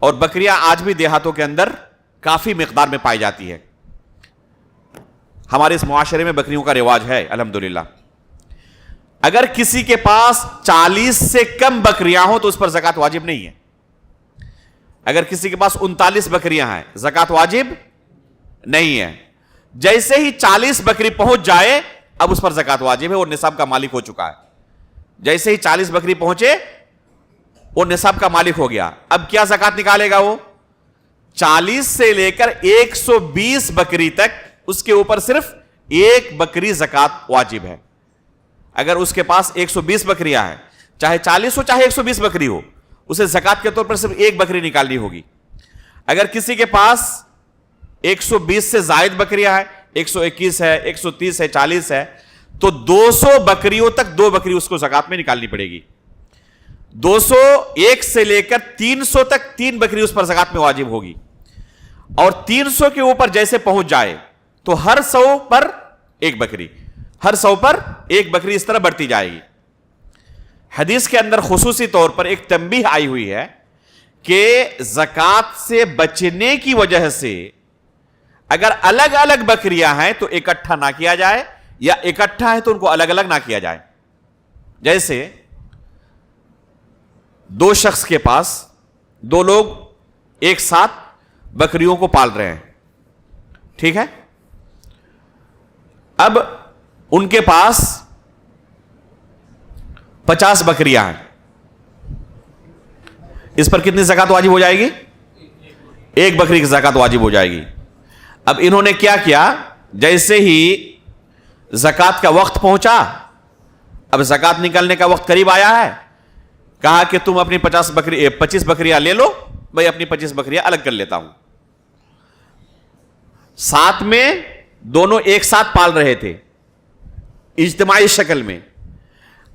B: اور بکریاں آج بھی دیہاتوں کے اندر کافی مقدار میں پائی جاتی ہے، ہمارے اس معاشرے میں بکریوں کا رواج ہے الحمدللہ، اگر کسی کے پاس 40 سے کم بکریاں ہوں تو اس پر زکوٰۃ واجب نہیں ہے۔ اگر کسی کے پاس 39 بکریاں ہیں، زکوٰۃ واجب نہیں ہے۔ جیسے ہی 40 بکری پہنچ جائے اب اس پر زکوٰۃ واجب ہے، اور نصاب کا مالک ہو چکا ہے۔ جیسے ہی 40 بکری پہنچے وہ نصاب کا مالک ہو گیا، اب کیا زکوٰۃ نکالے گا؟ وہ 40 سے لے کر 120 بکری تک اس کے اوپر صرف ایک بکری زکوٰۃ واجب ہے۔ اگر اس کے پاس 120 بکریاں ہیں، چاہے 40 ہو چاہے 120 بکری ہو، اسے زکوٰۃ کے طور پر صرف ایک بکری نکالنی ہوگی۔ اگر کسی کے پاس 120 سے زائد بکریاں ہیں، 121 ہے، 130 ہے، 40 ہے، تو 200 بکریوں تک 2 بکری اس کو زکوٰۃ میں نکالنی پڑے گی۔ 201 سے لے کر 300 تک 3 بکری اس پر زکوٰۃ میں واجب ہوگی، اور 300 کے اوپر جیسے پہنچ جائے تو ہر 100 پر ایک بکری، ہر 100 پر ایک بکری اس طرح بڑھتی جائے گی۔ حدیث کے اندر خصوصی طور پر ایک تنبیہ آئی ہوئی ہے کہ زکوٰۃ سے بچنے کی وجہ سے اگر الگ الگ بکریاں ہیں تو اکٹھا نہ کیا جائے، یا اکٹھا ہے تو ان کو الگ الگ نہ کیا جائے۔ جیسے 2 شخص کے پاس 2 لوگ ایک ساتھ بکریوں کو پال رہے ہیں، ٹھیک ہے؟ اب ان کے پاس 50 بکریاں ہیں، اس پر کتنی زکوٰۃ واجب ہو جائے گی؟ ایک بکری کی زکوٰۃ واجب ہو جائے گی۔ اب انہوں نے کیا کیا، جیسے ہی زکوٰۃ کا وقت پہنچا، اب زکوٰۃ نکلنے کا وقت قریب آیا ہے، کہا کہ تم اپنی 25 بکریاں لے لو، میں اپنی 25 بکریاں الگ کر لیتا ہوں۔ ساتھ میں دونوں ایک ساتھ پال رہے تھے اجتماعی شکل میں،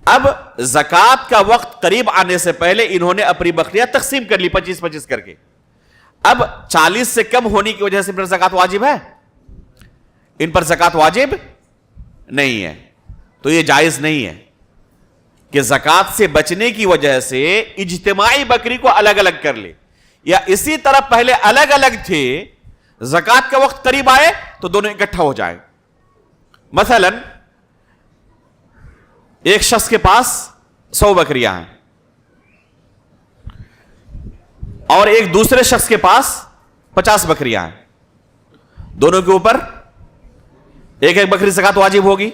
B: اب زکوٰۃ کا وقت قریب آنے سے پہلے انہوں نے اپنی بکریاں تقسیم کر لی 25 کر کے۔ اب 40 سے کم ہونے کی وجہ سے ان پر زکوٰۃ واجب ہے؟ ان پر زکوٰۃ واجب نہیں ہے۔ تو یہ جائز نہیں ہے کہ زکوٰۃ سے بچنے کی وجہ سے اجتماعی بکری کو الگ الگ کر لے، یا اسی طرح پہلے الگ الگ تھے، زکوٰۃ کا وقت قریب آئے تو دونوں اکٹھا ہو جائے۔ مثلا ایک شخص کے پاس 100 بکریاں ہیں، اور ایک دوسرے شخص کے پاس 50 بکریاں ہیں، دونوں کے اوپر ایک ایک بکری زکوٰۃ واجب ہوگی۔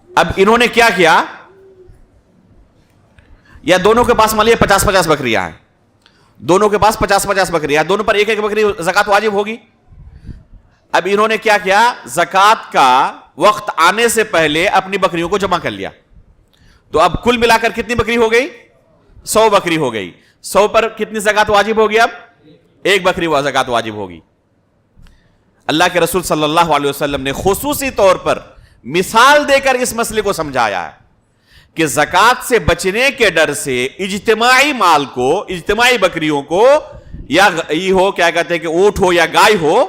B: اب انہوں نے کیا کیا، یا دونوں کے پاس مان لیے 50 بکریاں ہیں، دونوں کے پاس 50 بکریاں، دونوں پر ایک ایک بکری زکوٰۃ واجب ہوگی۔ اب انہوں نے کیا کیا، زکوٰۃ کا وقت آنے سے پہلے اپنی بکریوں کو جمع کر لیا، تو اب کل ملا کر کتنی بکری ہو گئی؟ 100 بکری ہو گئی۔ 100 پر کتنی زکوٰۃ واجب ہوگی؟ اب ایک بکری زکوٰۃ واجب ہوگی۔ اللہ کے رسول صلی اللہ علیہ وسلم نے خصوصی طور پر مثال دے کر اس مسئلے کو سمجھایا ہے کہ زکوٰۃ سے بچنے کے ڈر سے اجتماعی مال کو، اجتماعی بکریوں کو، یا یہ ہو کیا کہتے ہیں کہ اونٹ ہو یا گائے ہو،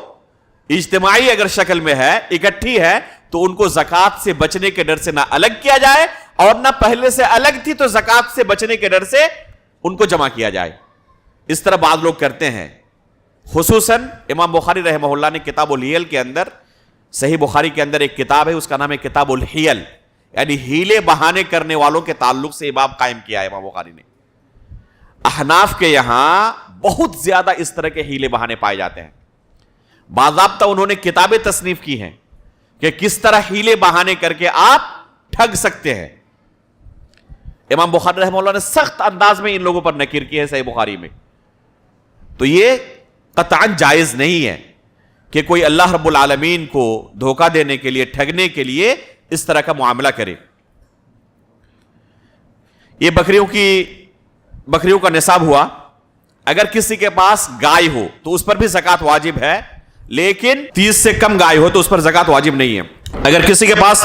B: اجتماعی اگر شکل میں ہے، اکٹھی ہے، تو ان کو زکوٰۃ سے بچنے کے ڈر سے نہ الگ کیا جائے، اور نہ پہلے سے الگ تھی تو زکوٰۃ سے بچنے کے ڈر سے ان کو جمع کیا جائے۔ اس طرح بعض لوگ کرتے ہیں۔ خصوصاً امام بخاری رحمہ اللہ نے کتاب الحیل کے اندر، صحیح بخاری کے اندر ایک کتاب ہے، اس کا نام ہے کتاب الحیل، یعنی ہیلے بہانے کرنے والوں کے تعلق سے باب قائم کیا ہے امام بخاری نے۔ احناف کے یہاں بہت زیادہ اس طرح کے ہیلے بہانے پائے جاتے ہیں، باضابطہ انہوں نے کتابیں تصنیف کی ہیں کہ کس طرح ہیلے بہانے کر کے آپ ٹھگ سکتے ہیں۔ امام بخاری رحمہ اللہ نے سخت انداز میں ان لوگوں پر نکیر کی ہے صحیح بخاری میں۔ تو یہ قطعاً جائز نہیں ہے کہ کوئی اللہ رب العالمین کو دھوکہ دینے کے لیے، ٹھگنے کے لیے اس طرح کا معاملہ کرے۔ یہ بکریوں کا نصاب ہوا۔ اگر کسی کے پاس گائے ہو تو اس پر بھی زکوٰۃ واجب ہے، لیکن 30 سے کم گائے ہو تو اس پر زکوٰۃ واجب نہیں ہے۔ اگر کسی کے پاس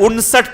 B: 59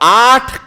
B: 8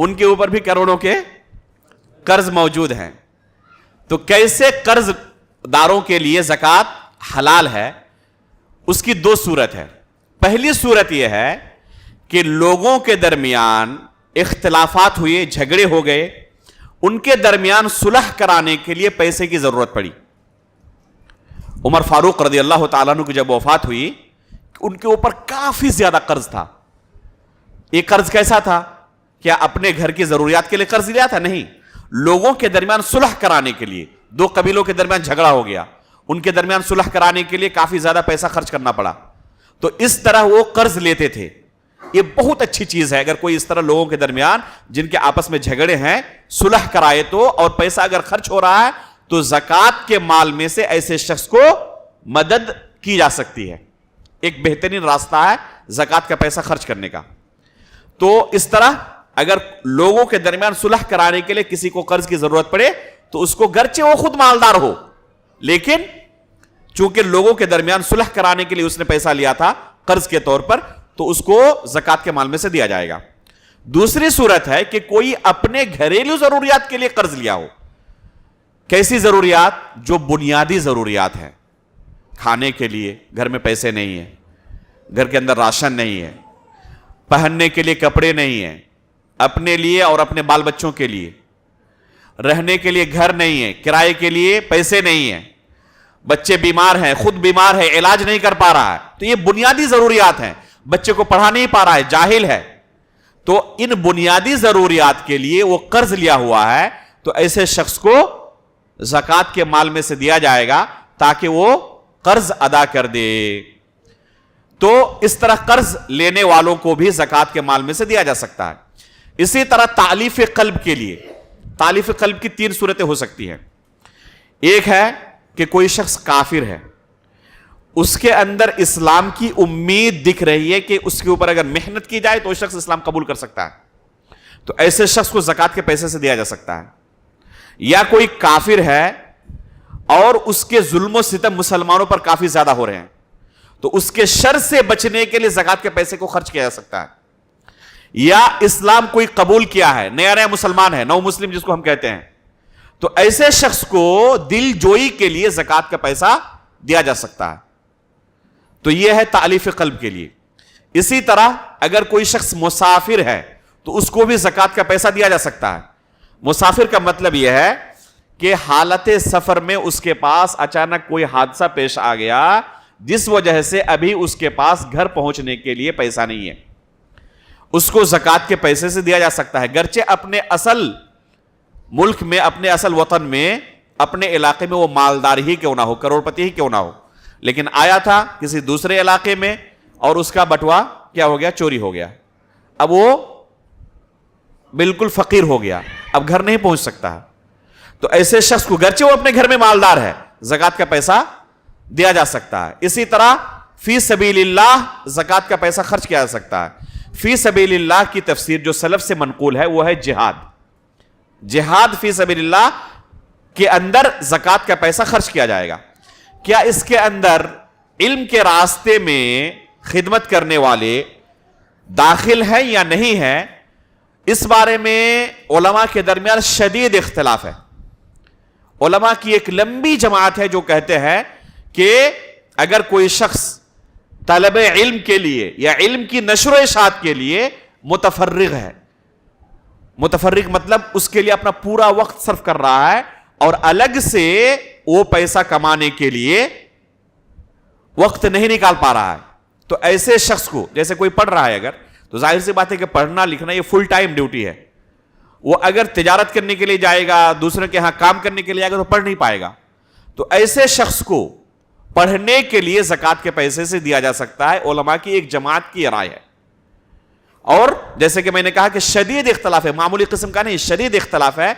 B: ان کے اوپر بھی کروڑوں کے قرض موجود ہیں. تو کیسے قرض داروں کے لیے زکوٰۃ حلال ہے؟ اس کی دو صورت ہے. پہلی صورت یہ ہے کہ لوگوں کے درمیان اختلافات ہوئے، جھگڑے ہو گئے، ان کے درمیان صلح کرانے کے لیے پیسے کی ضرورت پڑی. عمر فاروق رضی اللہ تعالیٰ عنہ کی جب وفات ہوئی، ان کے اوپر کافی زیادہ قرض تھا. یہ قرض کیسا تھا؟ کیا اپنے گھر کی ضروریات کے لیے قرض لیا تھا؟ نہیں، لوگوں کے درمیان صلح کرانے کے لیے. دو قبیلوں کے درمیان جھگڑا ہو گیا، ان کے درمیان صلح کرانے کے لیے کافی زیادہ پیسہ خرچ کرنا پڑا. تو اس طرح وہ قرض لیتے تھے. یہ بہت اچھی چیز ہے اگر کوئی اس طرح لوگوں کے درمیان جن کے آپس میں جھگڑے ہیں صلح کرائے تو، اور پیسہ اگر خرچ ہو رہا ہے تو زکوٰۃ کے مال میں سے ایسے شخص کو مدد کی جا سکتی ہے. ایک بہترین راستہ ہے زکوٰۃ کا پیسہ خرچ کرنے کا. تو اس طرح اگر لوگوں کے درمیان صلح کرانے کے لیے کسی کو قرض کی ضرورت پڑے تو اس کو، گرچہ وہ خود مالدار ہو لیکن چونکہ لوگوں کے درمیان صلح کرانے کے لیے اس نے پیسہ لیا تھا قرض کے طور پر، تو اس کو زکوٰۃ کے مال میں سے دیا جائے گا. دوسری صورت ہے کہ کوئی اپنے گھریلو ضروریات کے لیے قرض لیا ہو. کیسی ضروریات؟ جو بنیادی ضروریات ہیں. کھانے کے لیے گھر میں پیسے نہیں ہیں، گھر کے اندر راشن نہیں ہے، پہننے کے لیے کپڑے نہیں ہیں، اپنے لیے اور اپنے بال بچوں کے لیے، رہنے کے لیے گھر نہیں ہے، کرائے کے لیے پیسے نہیں ہیں، بچے بیمار ہیں، خود بیمار ہے، علاج نہیں کر پا رہا ہے. تو یہ بنیادی ضروریات ہیں. بچے کو پڑھا نہیں پا رہا ہے، جاہل ہے، تو ان بنیادی ضروریات کے لیے وہ قرض لیا ہوا ہے. تو ایسے شخص کو زکوٰۃ کے مال میں سے دیا جائے گا تاکہ وہ قرض ادا کر دے. تو اس طرح قرض لینے والوں کو بھی زکوٰۃ کے مال میں سے دیا جا سکتا ہے. اسی طرح تالیف قلب کے لیے، تالیف قلب کی تین صورتیں ہو سکتی ہیں. ایک ہے کہ کوئی شخص کافر ہے، اس کے اندر اسلام کی امید دکھ رہی ہے کہ اس کے اوپر اگر محنت کی جائے تو وہ شخص اسلام قبول کر سکتا ہے، تو ایسے شخص کو زکوٰۃ کے پیسے سے دیا جا سکتا ہے. یا کوئی کافر ہے اور اس کے ظلم و ستم مسلمانوں پر کافی زیادہ ہو رہے ہیں، تو اس کے شر سے بچنے کے لیے زکوٰۃ کے پیسے کو خرچ کیا جا سکتا ہے. یا اسلام کوئی قبول کیا ہے، نیا نیا مسلمان ہے، نو مسلم جس کو ہم کہتے ہیں، تو ایسے شخص کو دل جوئی کے لیے زکوٰۃ کا پیسہ دیا جا سکتا ہے. تو یہ ہے تالیف قلب کے لیے. اسی طرح اگر کوئی شخص مسافر ہے تو اس کو بھی زکوٰۃ کا پیسہ دیا جا سکتا ہے. مسافر کا مطلب یہ ہے کہ حالت سفر میں اس کے پاس اچانک کوئی حادثہ پیش آ گیا جس وجہ سے ابھی اس کے پاس گھر پہنچنے کے لیے پیسہ نہیں ہے، اس کو زکوٰۃ کے پیسے سے دیا جا سکتا ہے. گرچہ اپنے اصل ملک میں، اپنے اصل وطن میں، اپنے علاقے میں وہ مالدار ہی کیوں نہ ہو، کروڑ پتی ہی کیوں نہ ہو، لیکن آیا تھا کسی دوسرے علاقے میں اور اس کا بٹوا کیا ہو گیا؟ چوری ہو گیا. اب وہ بالکل فقیر ہو گیا، اب گھر نہیں پہنچ سکتا. تو ایسے شخص کو گرچہ وہ اپنے گھر میں مالدار ہے، زکوٰۃ کا پیسہ دیا جا سکتا ہے. اسی طرح فی سبیل اللہ زکوٰۃ کا پیسہ خرچ کیا جا سکتا ہے. فی سبیل اللہ کی تفسیر جو سلف سے منقول ہے وہ ہے جہاد. جہاد فی سبیل اللہ کے اندر زکوٰۃ کا پیسہ خرچ کیا جائے گا. کیا اس کے اندر علم کے راستے میں خدمت کرنے والے داخل ہیں یا نہیں ہیں؟ اس بارے میں علماء کے درمیان شدید اختلاف ہے. علماء کی ایک لمبی جماعت ہے جو کہتے ہیں کہ اگر کوئی شخص طلب علم کے لیے یا علم کی نشر و اشاعت کے لیے متفرغ ہے، متفرغ مطلب اس کے لیے اپنا پورا وقت صرف کر رہا ہے اور الگ سے وہ پیسہ کمانے کے لیے وقت نہیں نکال پا رہا ہے، تو ایسے شخص کو، جیسے کوئی پڑھ رہا ہے اگر، تو ظاہر سی بات ہے کہ پڑھنا لکھنا یہ فل ٹائم ڈیوٹی ہے. وہ اگر تجارت کرنے کے لیے جائے گا، دوسرے کے ہاں کام کرنے کے لیے جائے گا تو پڑھ نہیں پائے گا. تو ایسے شخص کو پڑھنے کے لیے زکوٰۃ کے پیسے سے دیا جا سکتا ہے. علماء کی ایک جماعت کی رائے ہے. اور جیسے کہ میں نے کہا کہ شدید اختلاف ہے، معمولی قسم کا نہیں، شدید اختلاف ہے.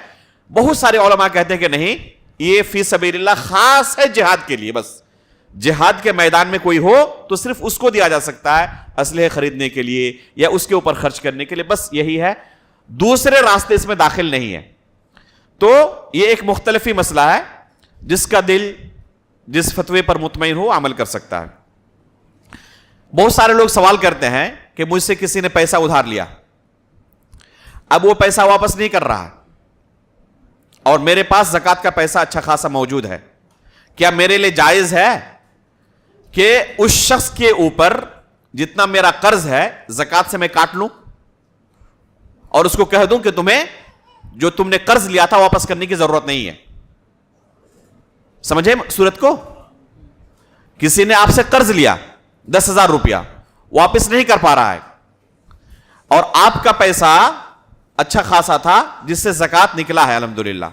B: بہت سارے علماء کہتے ہیں کہ نہیں، یہ فی سبیل اللہ خاص ہے جہاد کے لیے، بس جہاد کے میدان میں کوئی ہو تو صرف اس کو دیا جا سکتا ہے اسلحے خریدنے کے لیے یا اس کے اوپر خرچ کرنے کے لیے، بس یہی ہے، دوسرے راستے اس میں داخل نہیں ہے. تو یہ ایک مختلفی مسئلہ ہے، جس کا دل جس فتوے پر مطمئن ہو عمل کر سکتا ہے. بہت سارے لوگ سوال کرتے ہیں کہ مجھ سے کسی نے پیسہ ادھار لیا، اب وہ پیسہ واپس نہیں کر رہا اور میرے پاس زکات کا پیسہ اچھا خاصا موجود ہے, کیا میرے لیے جائز ہے کہ اس شخص کے اوپر جتنا میرا قرض ہے زکات سے میں کاٹ لوں اور اس کو کہہ دوں کہ تمہیں جو تم نے قرض لیا تھا واپس کرنے کی ضرورت نہیں ہے؟ سمجھے صورت کو؟ کسی نے آپ سے قرض لیا 10,000 روپیہ, واپس نہیں کر پا رہا ہے اور آپ کا پیسہ اچھا خاصا تھا جس سے زکات نکلا ہے الحمدللہ,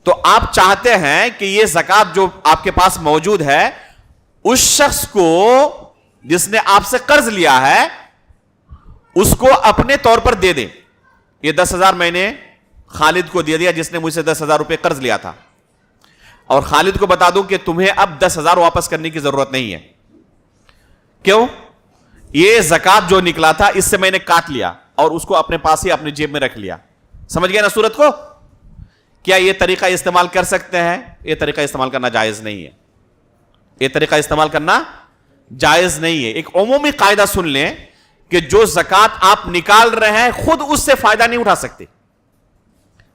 B: تو آپ چاہتے ہیں کہ یہ زکات جو آپ کے پاس موجود ہے اس شخص کو جس نے آپ سے قرض لیا ہے اس کو اپنے طور پر دے دیں. یہ 10,000 میں نے خالد کو دے دیا جس نے مجھ سے 10,000 روپے قرض لیا تھا, اور خالد کو بتا دوں کہ تمہیں اب 10,000 واپس کرنے کی ضرورت نہیں ہے. کیوں؟ یہ زکات جو نکلا تھا اس سے میں نے کاٹ لیا اور اس کو اپنے پاس ہی اپنی جیب میں رکھ لیا. سمجھ گئے نا صورت کو؟ کیا یہ طریقہ استعمال کر سکتے ہیں؟ یہ طریقہ استعمال کرنا جائز نہیں ہے. یہ طریقہ استعمال کرنا جائز نہیں ہے. ایک عمومی قاعدہ سن لیں کہ جو زکات آپ نکال رہے ہیں خود اس سے فائدہ نہیں اٹھا سکتے.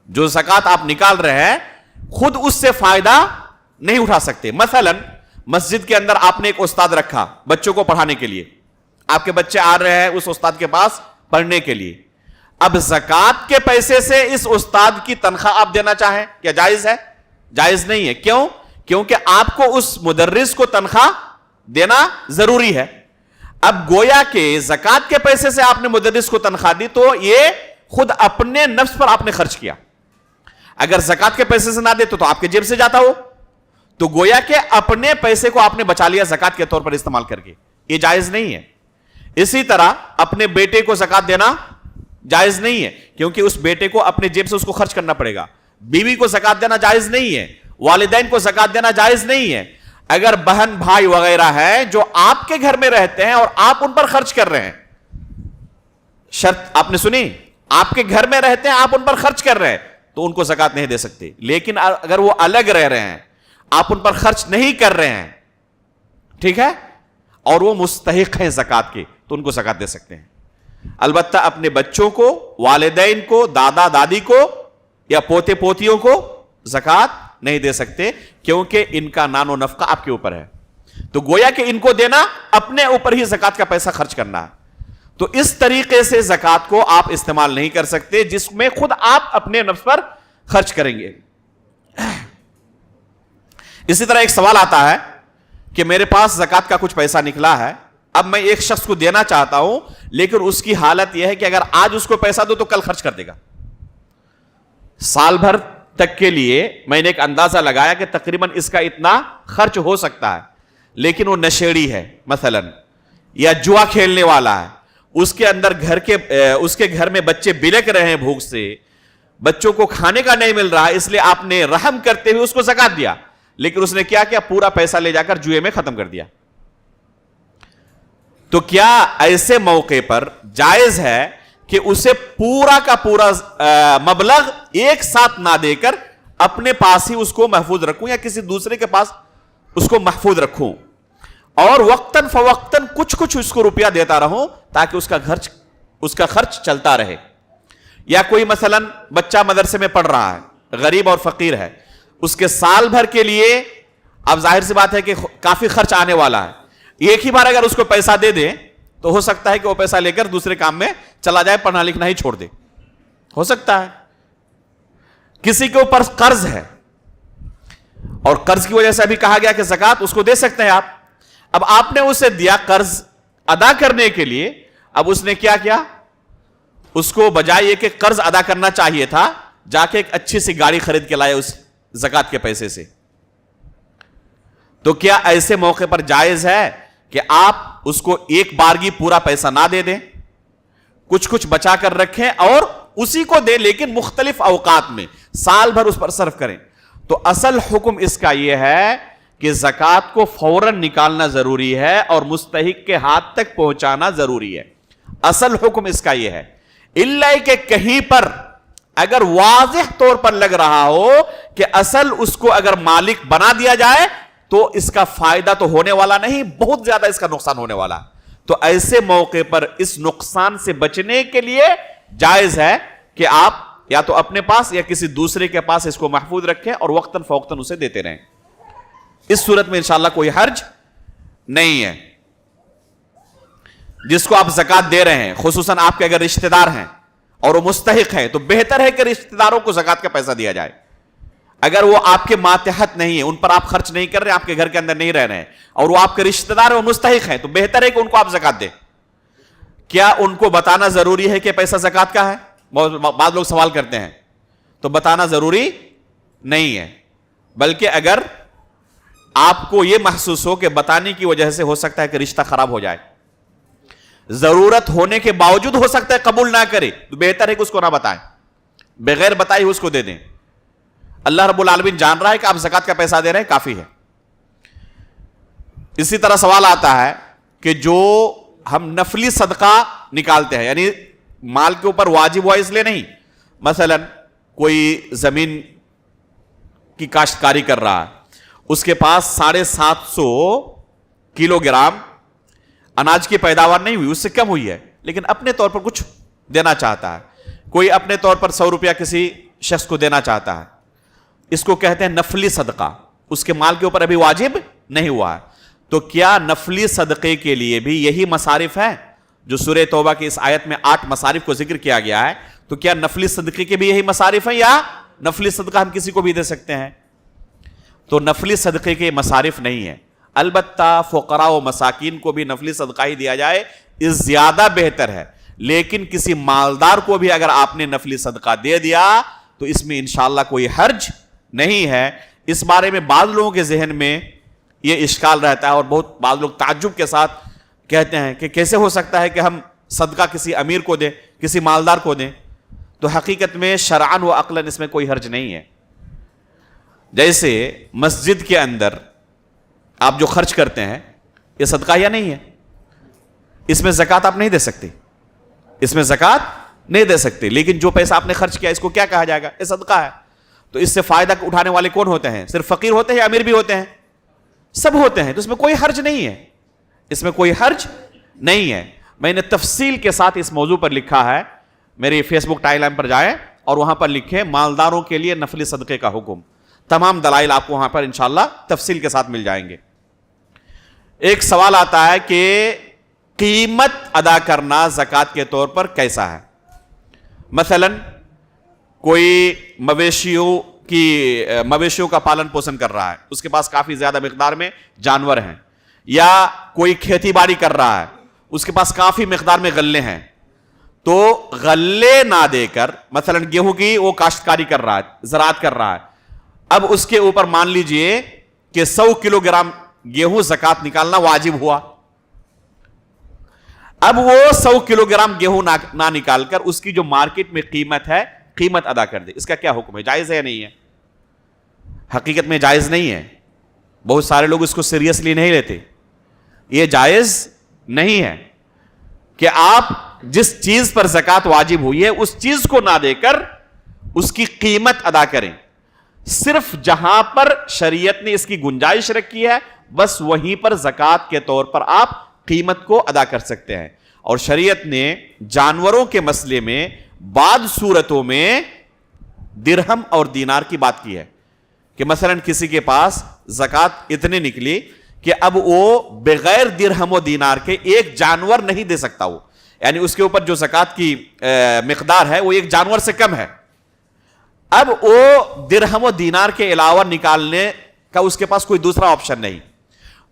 B: جو زکات آپ نکال رہے ہیں خود اس سے فائدہ نہیں اٹھا سکتے. مثلا مسجد کے اندر آپ نے ایک استاد رکھا بچوں کو پڑھانے کے لیے, آپ کے بچے آ رہے ہیں اس استاد کے پاس پڑھنے کے لیے. اب زکات کے پیسے سے اس استاد کی تنخواہ آپ دینا چاہیں, کیا جائز ہے؟ جائز نہیں ہے. کیوں؟ کیونکہ آپ کو اس مدرس کو تنخواہ دینا ضروری ہے. اب گویا کہ زکات کے پیسے سے آپ نے مدرس کو تنخواہ دی تو یہ خود اپنے نفس پر آپ نے خرچ کیا. اگر زکات کے پیسے سے نہ دے تو آپ کے جیب سے جاتا ہو, تو گویا کہ اپنے پیسے کو آپ نے بچا لیا زکات کے طور پر استعمال کر کے. یہ جائز نہیں ہے. اسی طرح اپنے بیٹے کو زکات دینا جائز نہیں ہے کیونکہ اس بیٹے کو اپنے جیب سے اس کو خرچ کرنا پڑے گا. بیوی کو زکات دینا جائز نہیں ہے. والدین کو زکات دینا جائز نہیں ہے. اگر بہن بھائی وغیرہ ہے جو آپ کے گھر میں رہتے ہیں اور آپ ان پر خرچ کر رہے ہیں, شرط آپ نے سنی, آپ کے گھر میں رہتے ہیں آپ ان پر خرچ کر رہے ہیں تو ان کو زکات نہیں دے سکتے. لیکن اگر وہ الگ رہ رہے ہیں, آپ ان پر خرچ نہیں کر رہے ہیں, ٹھیک ہے, اور وہ مستحق ہیں زکات کے, تو ان کو زکات دے سکتے ہیں. البتہ اپنے بچوں کو, والدین کو, دادا دادی کو یا پوتے پوتیوں کو زکات نہیں دے سکتے کیونکہ ان کا نان و نفقہ آپ کے اوپر ہے. تو گویا کہ ان کو دینا اپنے اوپر ہی زکات کا پیسہ خرچ کرنا ہے. تو اس طریقے سے زکات کو آپ استعمال نہیں کر سکتے جس میں خود آپ اپنے نفس پر خرچ کریں گے. اسی طرح ایک سوال آتا ہے کہ میرے پاس زکات کا کچھ پیسہ نکلا ہے, اب میں ایک شخص کو دینا چاہتا ہوں لیکن اس کی حالت یہ ہے کہ اگر آج اس کو پیسہ دو تو کل خرچ کر دے گا. سال بھر تک کے لیے میں نے ایک اندازہ لگایا کہ تقریباً اس کا اتنا خرچ ہو سکتا ہے, لیکن وہ نشیڑی ہے مثلا یا جوا کھیلنے والا ہے, اس کے اندر اس کے گھر میں بچے بلک رہے ہیں بھوک سے, بچوں کو کھانے کا نہیں مل رہا, اس لیے آپ نے رحم کرتے ہوئے اس کو زکات دیا, لیکن اس نے کیا کیا, پورا پیسہ لے جا کر جوئے میں ختم کر دیا. تو کیا ایسے موقع پر جائز ہے کہ اسے پورا کا پورا مبلغ ایک ساتھ نہ دے کر اپنے پاس ہی اس کو محفوظ رکھوں یا کسی دوسرے کے پاس اس کو محفوظ رکھوں اور وقتاً فوقتاً کچھ کچھ اس کو روپیہ دیتا رہوں تاکہ اس کا خرچ چلتا رہے؟ یا کوئی مثلا بچہ مدرسے میں پڑھ رہا ہے, غریب اور فقیر ہے, اس کے سال بھر کے لیے اب ظاہر سی بات ہے کہ کافی خرچ آنے والا ہے, ایک ہی بار اگر اس کو پیسہ دے دیں تو ہو سکتا ہے کہ وہ پیسہ لے کر دوسرے کام میں چلا جائے, پڑھنا لکھنا ہی چھوڑ دے, ہو سکتا ہے. کسی کے اوپر قرض ہے اور قرض کی وجہ سے ابھی کہا گیا کہ زکات اس کو دے سکتے ہیں آپ. اب آپ نے اسے دیا قرض ادا کرنے کے لیے, اب اس نے کیا کیا, اس کو بجائے یہ کہ قرض ادا کرنا چاہیے تھا جا کے ایک اچھی سی گاڑی خرید کے لائے اس زکات کے پیسے سے. تو کیا ایسے موقع پر جائز ہے کہ آپ اس کو ایک بارگی پورا پیسہ نہ دے دیں, کچھ کچھ بچا کر رکھیں اور اسی کو دیں, لیکن مختلف اوقات میں سال بھر اس پر صرف کریں؟ تو اصل حکم اس کا یہ ہے کہ زکات کو فوراً نکالنا ضروری ہے اور مستحق کے ہاتھ تک پہنچانا ضروری ہے. اصل حکم اس کا یہ ہے, الا کہ کہیں پر اگر واضح طور پر لگ رہا ہو کہ اصل اس کو اگر مالک بنا دیا جائے تو اس کا فائدہ تو ہونے والا نہیں, بہت زیادہ اس کا نقصان ہونے والا. تو ایسے موقع پر اس نقصان سے بچنے کے لیے جائز ہے کہ آپ یا تو اپنے پاس یا کسی دوسرے کے پاس اس کو محفوظ رکھیں اور وقتاً فوقتاً اسے دیتے رہیں. اس صورت میں انشاءاللہ کوئی حرج نہیں ہے. جس کو آپ زکات دے رہے ہیں, خصوصاً آپ کے اگر رشتہ دار ہیں اور وہ مستحق ہے, تو بہتر ہے کہ رشتہ داروں کو زکات کا پیسہ دیا جائے. اگر وہ آپ کے ماتحت نہیں ہے, ان پر آپ خرچ نہیں کر رہے, آپ کے گھر کے اندر نہیں رہ رہے ہیں, اور وہ آپ کے رشتہ دار اور مستحق ہیں, تو بہتر ہے کہ ان کو آپ زکات دیں. کیا ان کو بتانا ضروری ہے کہ پیسہ زکات کا ہے؟ بعض لوگ سوال کرتے ہیں. تو بتانا ضروری نہیں ہے, بلکہ اگر آپ کو یہ محسوس ہو کہ بتانے کی وجہ سے ہو سکتا ہے کہ رشتہ خراب ہو جائے, ضرورت ہونے کے باوجود ہو سکتا ہے قبول نہ کرے, تو بہتر ہے کہ اس کو نہ بتائیں, بغیر بتائے اس کو دے دیں. اللہ رب العالمین جان رہا ہے کہ آپ زکات کا پیسہ دے رہے ہیں, کافی ہے. اسی طرح سوال آتا ہے کہ جو ہم نفلی صدقہ نکالتے ہیں, یعنی مال کے اوپر واجب ہوا اس لیے نہیں, مثلا کوئی زمین کی کاشتکاری کر رہا ہے, اس کے پاس 750 کلو گرام اناج کی پیداوار نہیں ہوئی, اس سے کم ہوئی ہے, لیکن اپنے طور پر کچھ دینا چاہتا ہے. کوئی اپنے طور پر 100 روپیہ کسی شخص کو دینا چاہتا ہے, اس کو کہتے ہیں نفلی صدقہ, اس کے مال کے اوپر ابھی واجب نہیں ہوا ہے. تو کیا نفلی صدقے کے لیے بھی یہی مصارف ہیں جو سورہ توبہ کی اس آیت میں 8 مصارف کو ذکر کیا گیا ہے؟ تو کیا نفلی صدقے کے بھی یہی مصارف ہیں, یا نفلی صدقہ ہم کسی کو بھی دے سکتے ہیں؟ تو نفلی صدقے کے مصارف نہیں ہیں. البتہ فقراء و مساکین کو بھی نفلی صدقہ ہی دیا جائے, اس زیادہ بہتر ہے. لیکن کسی مالدار کو بھی اگر آپ نے نفلی صدقہ دے دیا تو اس میں انشاءاللہ کوئی حرج نہیں ہے. اس بارے میں بعض لوگوں کے ذہن میں یہ اشکال رہتا ہے, اور بعض لوگ تعجب کے ساتھ کہتے ہیں کہ کیسے ہو سکتا ہے کہ ہم صدقہ کسی امیر کو دیں, کسی مالدار کو دیں. تو حقیقت میں شرعاً و عقلاً اس میں کوئی حرج نہیں ہے. جیسے مسجد کے اندر آپ جو خرچ کرتے ہیں یہ صدقہ یا نہیں ہے, اس میں زکوٰۃ آپ نہیں دے سکتے, اس میں زکوٰۃ نہیں دے سکتے. لیکن جو پیسہ آپ نے خرچ کیا اس کو کیا کہا جائے گا؟ یہ صدقہ ہے. تو اس سے فائدہ اٹھانے والے کون ہوتے ہیں؟ صرف فقیر ہوتے ہیں یا امیر بھی ہوتے ہیں؟ سب ہوتے ہیں. تو اس میں کوئی حرج نہیں ہے, اس میں کوئی حرج نہیں ہے. میں نے تفصیل کے ساتھ اس موضوع پر لکھا ہے, میری فیس بک ٹائم لائن پر جائیں اور وہاں پر لکھیں مالداروں کے لیے نفلی صدقے کا حکم. تمام دلائل آپ کو وہاں پر انشاءاللہ تفصیل کے ساتھ مل جائیں گے. ایک سوال آتا ہے کہ قیمت ادا کرنا زکوٰۃ کے طور پر کیسا ہے؟ مثلا کوئی مویشیوں کا پالن پوشن کر رہا ہے, اس کے پاس کافی زیادہ مقدار میں جانور ہیں, یا کوئی کھیتی باڑی کر رہا ہے, اس کے پاس کافی مقدار میں غلے ہیں. تو غلے نہ دے کر, مثلا گیہوں کی وہ کاشتکاری کر رہا ہے, زراعت کر رہا ہے, اب اس کے اوپر مان لیجئے کہ 100 کلو گرام گیہوں زکوٰۃ نکالنا واجب ہوا. اب وہ 100 کلو گرام گیہوں نہ نکال کر اس کی جو مارکیٹ میں قیمت ہے, قیمت ادا کر دے. اس کا کیا حکم ہے؟ جائز ہے یا نہیں ہے؟ حقیقت میں جائز نہیں ہے. بہت سارے لوگ اس کو سیریسلی نہیں لیتے. یہ جائز نہیں ہے کہ آپ جس چیز پر زکوٰۃ واجب ہوئی ہے اس چیز کو نہ دے کر اس کی قیمت ادا کریں. صرف جہاں پر شریعت نے اس کی گنجائش رکھی ہے بس وہیں پر زکوٰۃ کے طور پر آپ قیمت کو ادا کر سکتے ہیں. اور شریعت نے جانوروں کے مسئلے میں بعض صورتوں میں درہم اور دینار کی بات کی ہے کہ مثلا کسی کے پاس زکوٰۃ اتنی نکلی کہ اب وہ بغیر درہم و دینار کے ایک جانور نہیں دے سکتا. وہ یعنی اس کے اوپر جو زکوٰۃ کی مقدار ہے وہ ایک جانور سے کم ہے. اب وہ درہم و دینار کے علاوہ نکالنے کا اس کے پاس کوئی دوسرا آپشن نہیں.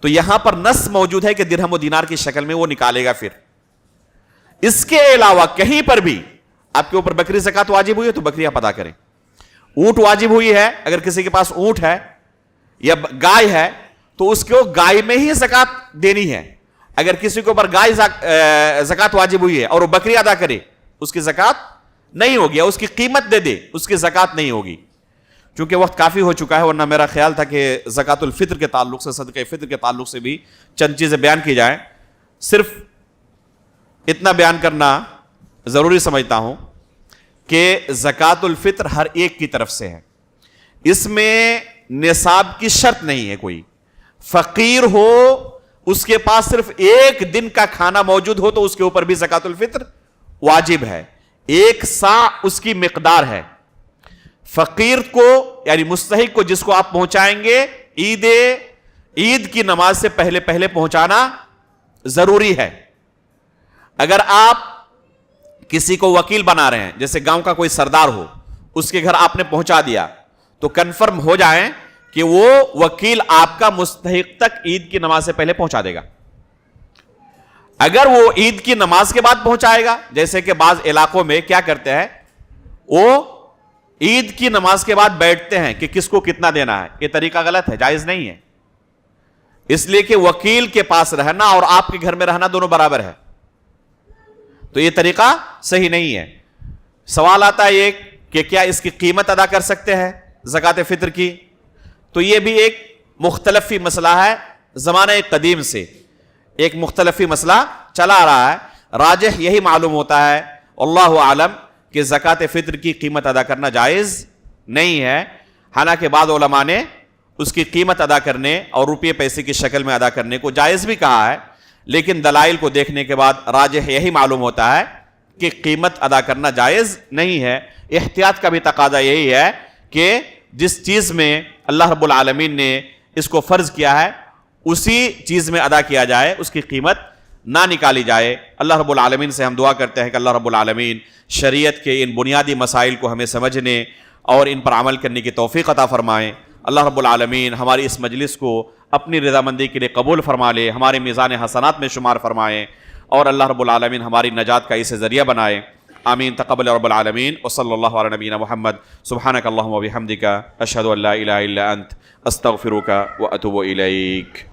B: تو یہاں پر نص موجود ہے کہ درہم و دینار کی شکل میں وہ نکالے گا. پھر اس کے علاوہ کہیں پر بھی آپ کے اوپر بکری زکوٰۃ واجب ہوئی ہے تو بکری آپ ادا کریں. اونٹ واجب ہوئی ہے, اگر کسی کے پاس اونٹ ہے یا گائے ہے تو اس کو گائے میں ہی زکوٰۃ دینی ہے. اگر کسی کے اوپر گائے زکوٰۃ واجب ہوئی ہے اور وہ بکری ادا کرے اس کی زکوٰۃ نہیں ہوگی, اس کی قیمت دے دے اس کی زکوٰۃ نہیں ہوگی. چونکہ وقت کافی ہو چکا ہے, ورنہ میرا خیال تھا کہ زکوٰۃ الفطر کے تعلق سے, صدقہ فطر کے تعلق سے بھی چند چیزیں بیان کی جائیں. صرف اتنا بیان کرنا ضروری سمجھتا ہوں کہ زکوٰۃ الفطر ہر ایک کی طرف سے ہے, اس میں نصاب کی شرط نہیں ہے. کوئی فقیر ہو اس کے پاس صرف ایک دن کا کھانا موجود ہو تو اس کے اوپر بھی زکوٰۃ الفطر واجب ہے. ایک سا اس کی مقدار ہے. فقیر کو یعنی مستحق کو جس کو آپ پہنچائیں گے عید کی نماز سے پہلے پہلے پہنچانا ضروری ہے. اگر آپ کسی کو وکیل بنا رہے ہیں، جیسے گاؤں کا کوئی سردار ہو، اس کے گھر آپ نے پہنچا دیا، تو کنفرم ہو جائیں کہ وہ وکیل آپ کا مستحق تک عید کی نماز سے پہلے پہنچا دے گا. اگر وہ عید کی نماز کے بعد پہنچائے گا، جیسے کہ بعض علاقوں میں کیا کرتے ہیں، وہ عید کی نماز کے بعد بیٹھتے ہیں کہ کس کو کتنا دینا ہے. یہ طریقہ غلط ہے، جائز نہیں ہے. اس لیے کہ وکیل کے پاس رہنا اور آپ کے گھر میں رہنا دونوں برابر ہے، تو یہ طریقہ صحیح نہیں ہے. سوال آتا ہے یہ کہ کیا اس کی قیمت ادا کر سکتے ہیں زکوٰۃ فطر کی؟ تو یہ بھی ایک مختلفی مسئلہ ہے. زمانہ قدیم سے ایک مختلفی مسئلہ چلا آ رہا ہے. راجح یہی معلوم ہوتا ہے اللہ عالم کہ زکوٰۃ فطر کی قیمت ادا کرنا جائز نہیں ہے. حالانکہ بعض علماء نے اس کی قیمت ادا کرنے اور روپے پیسے کی شکل میں ادا کرنے کو جائز بھی کہا ہے، لیکن دلائل کو دیکھنے کے بعد راجح یہی معلوم ہوتا ہے کہ قیمت ادا کرنا جائز نہیں ہے. احتیاط کا بھی تقاضا یہی ہے کہ جس چیز میں اللہ رب العالمین نے اس کو فرض کیا ہے اسی چیز میں ادا کیا جائے، اس کی قیمت نہ نکالی جائے. اللہ رب العالمین سے ہم دعا کرتے ہیں کہ اللہ رب العالمین شریعت کے ان بنیادی مسائل کو ہمیں سمجھنے اور ان پر عمل کرنے کی توفیق عطا فرمائیں. اللہ رب العالمین ہماری اس مجلس کو اپنی رضامندی کے لیے قبول فرما لے، ہمارے میزان حسنات میں شمار فرمائیں، اور اللہ رب العالمین ہماری نجات کا اسے ذریعہ بنائے. آمین. تقبل رب العالمین. وصلی اللہ علی نبینا محمد. سبحانک اللہم و بحمدک، اشہد ان لا الہ الا انت، استغفرک و اتوب الیک.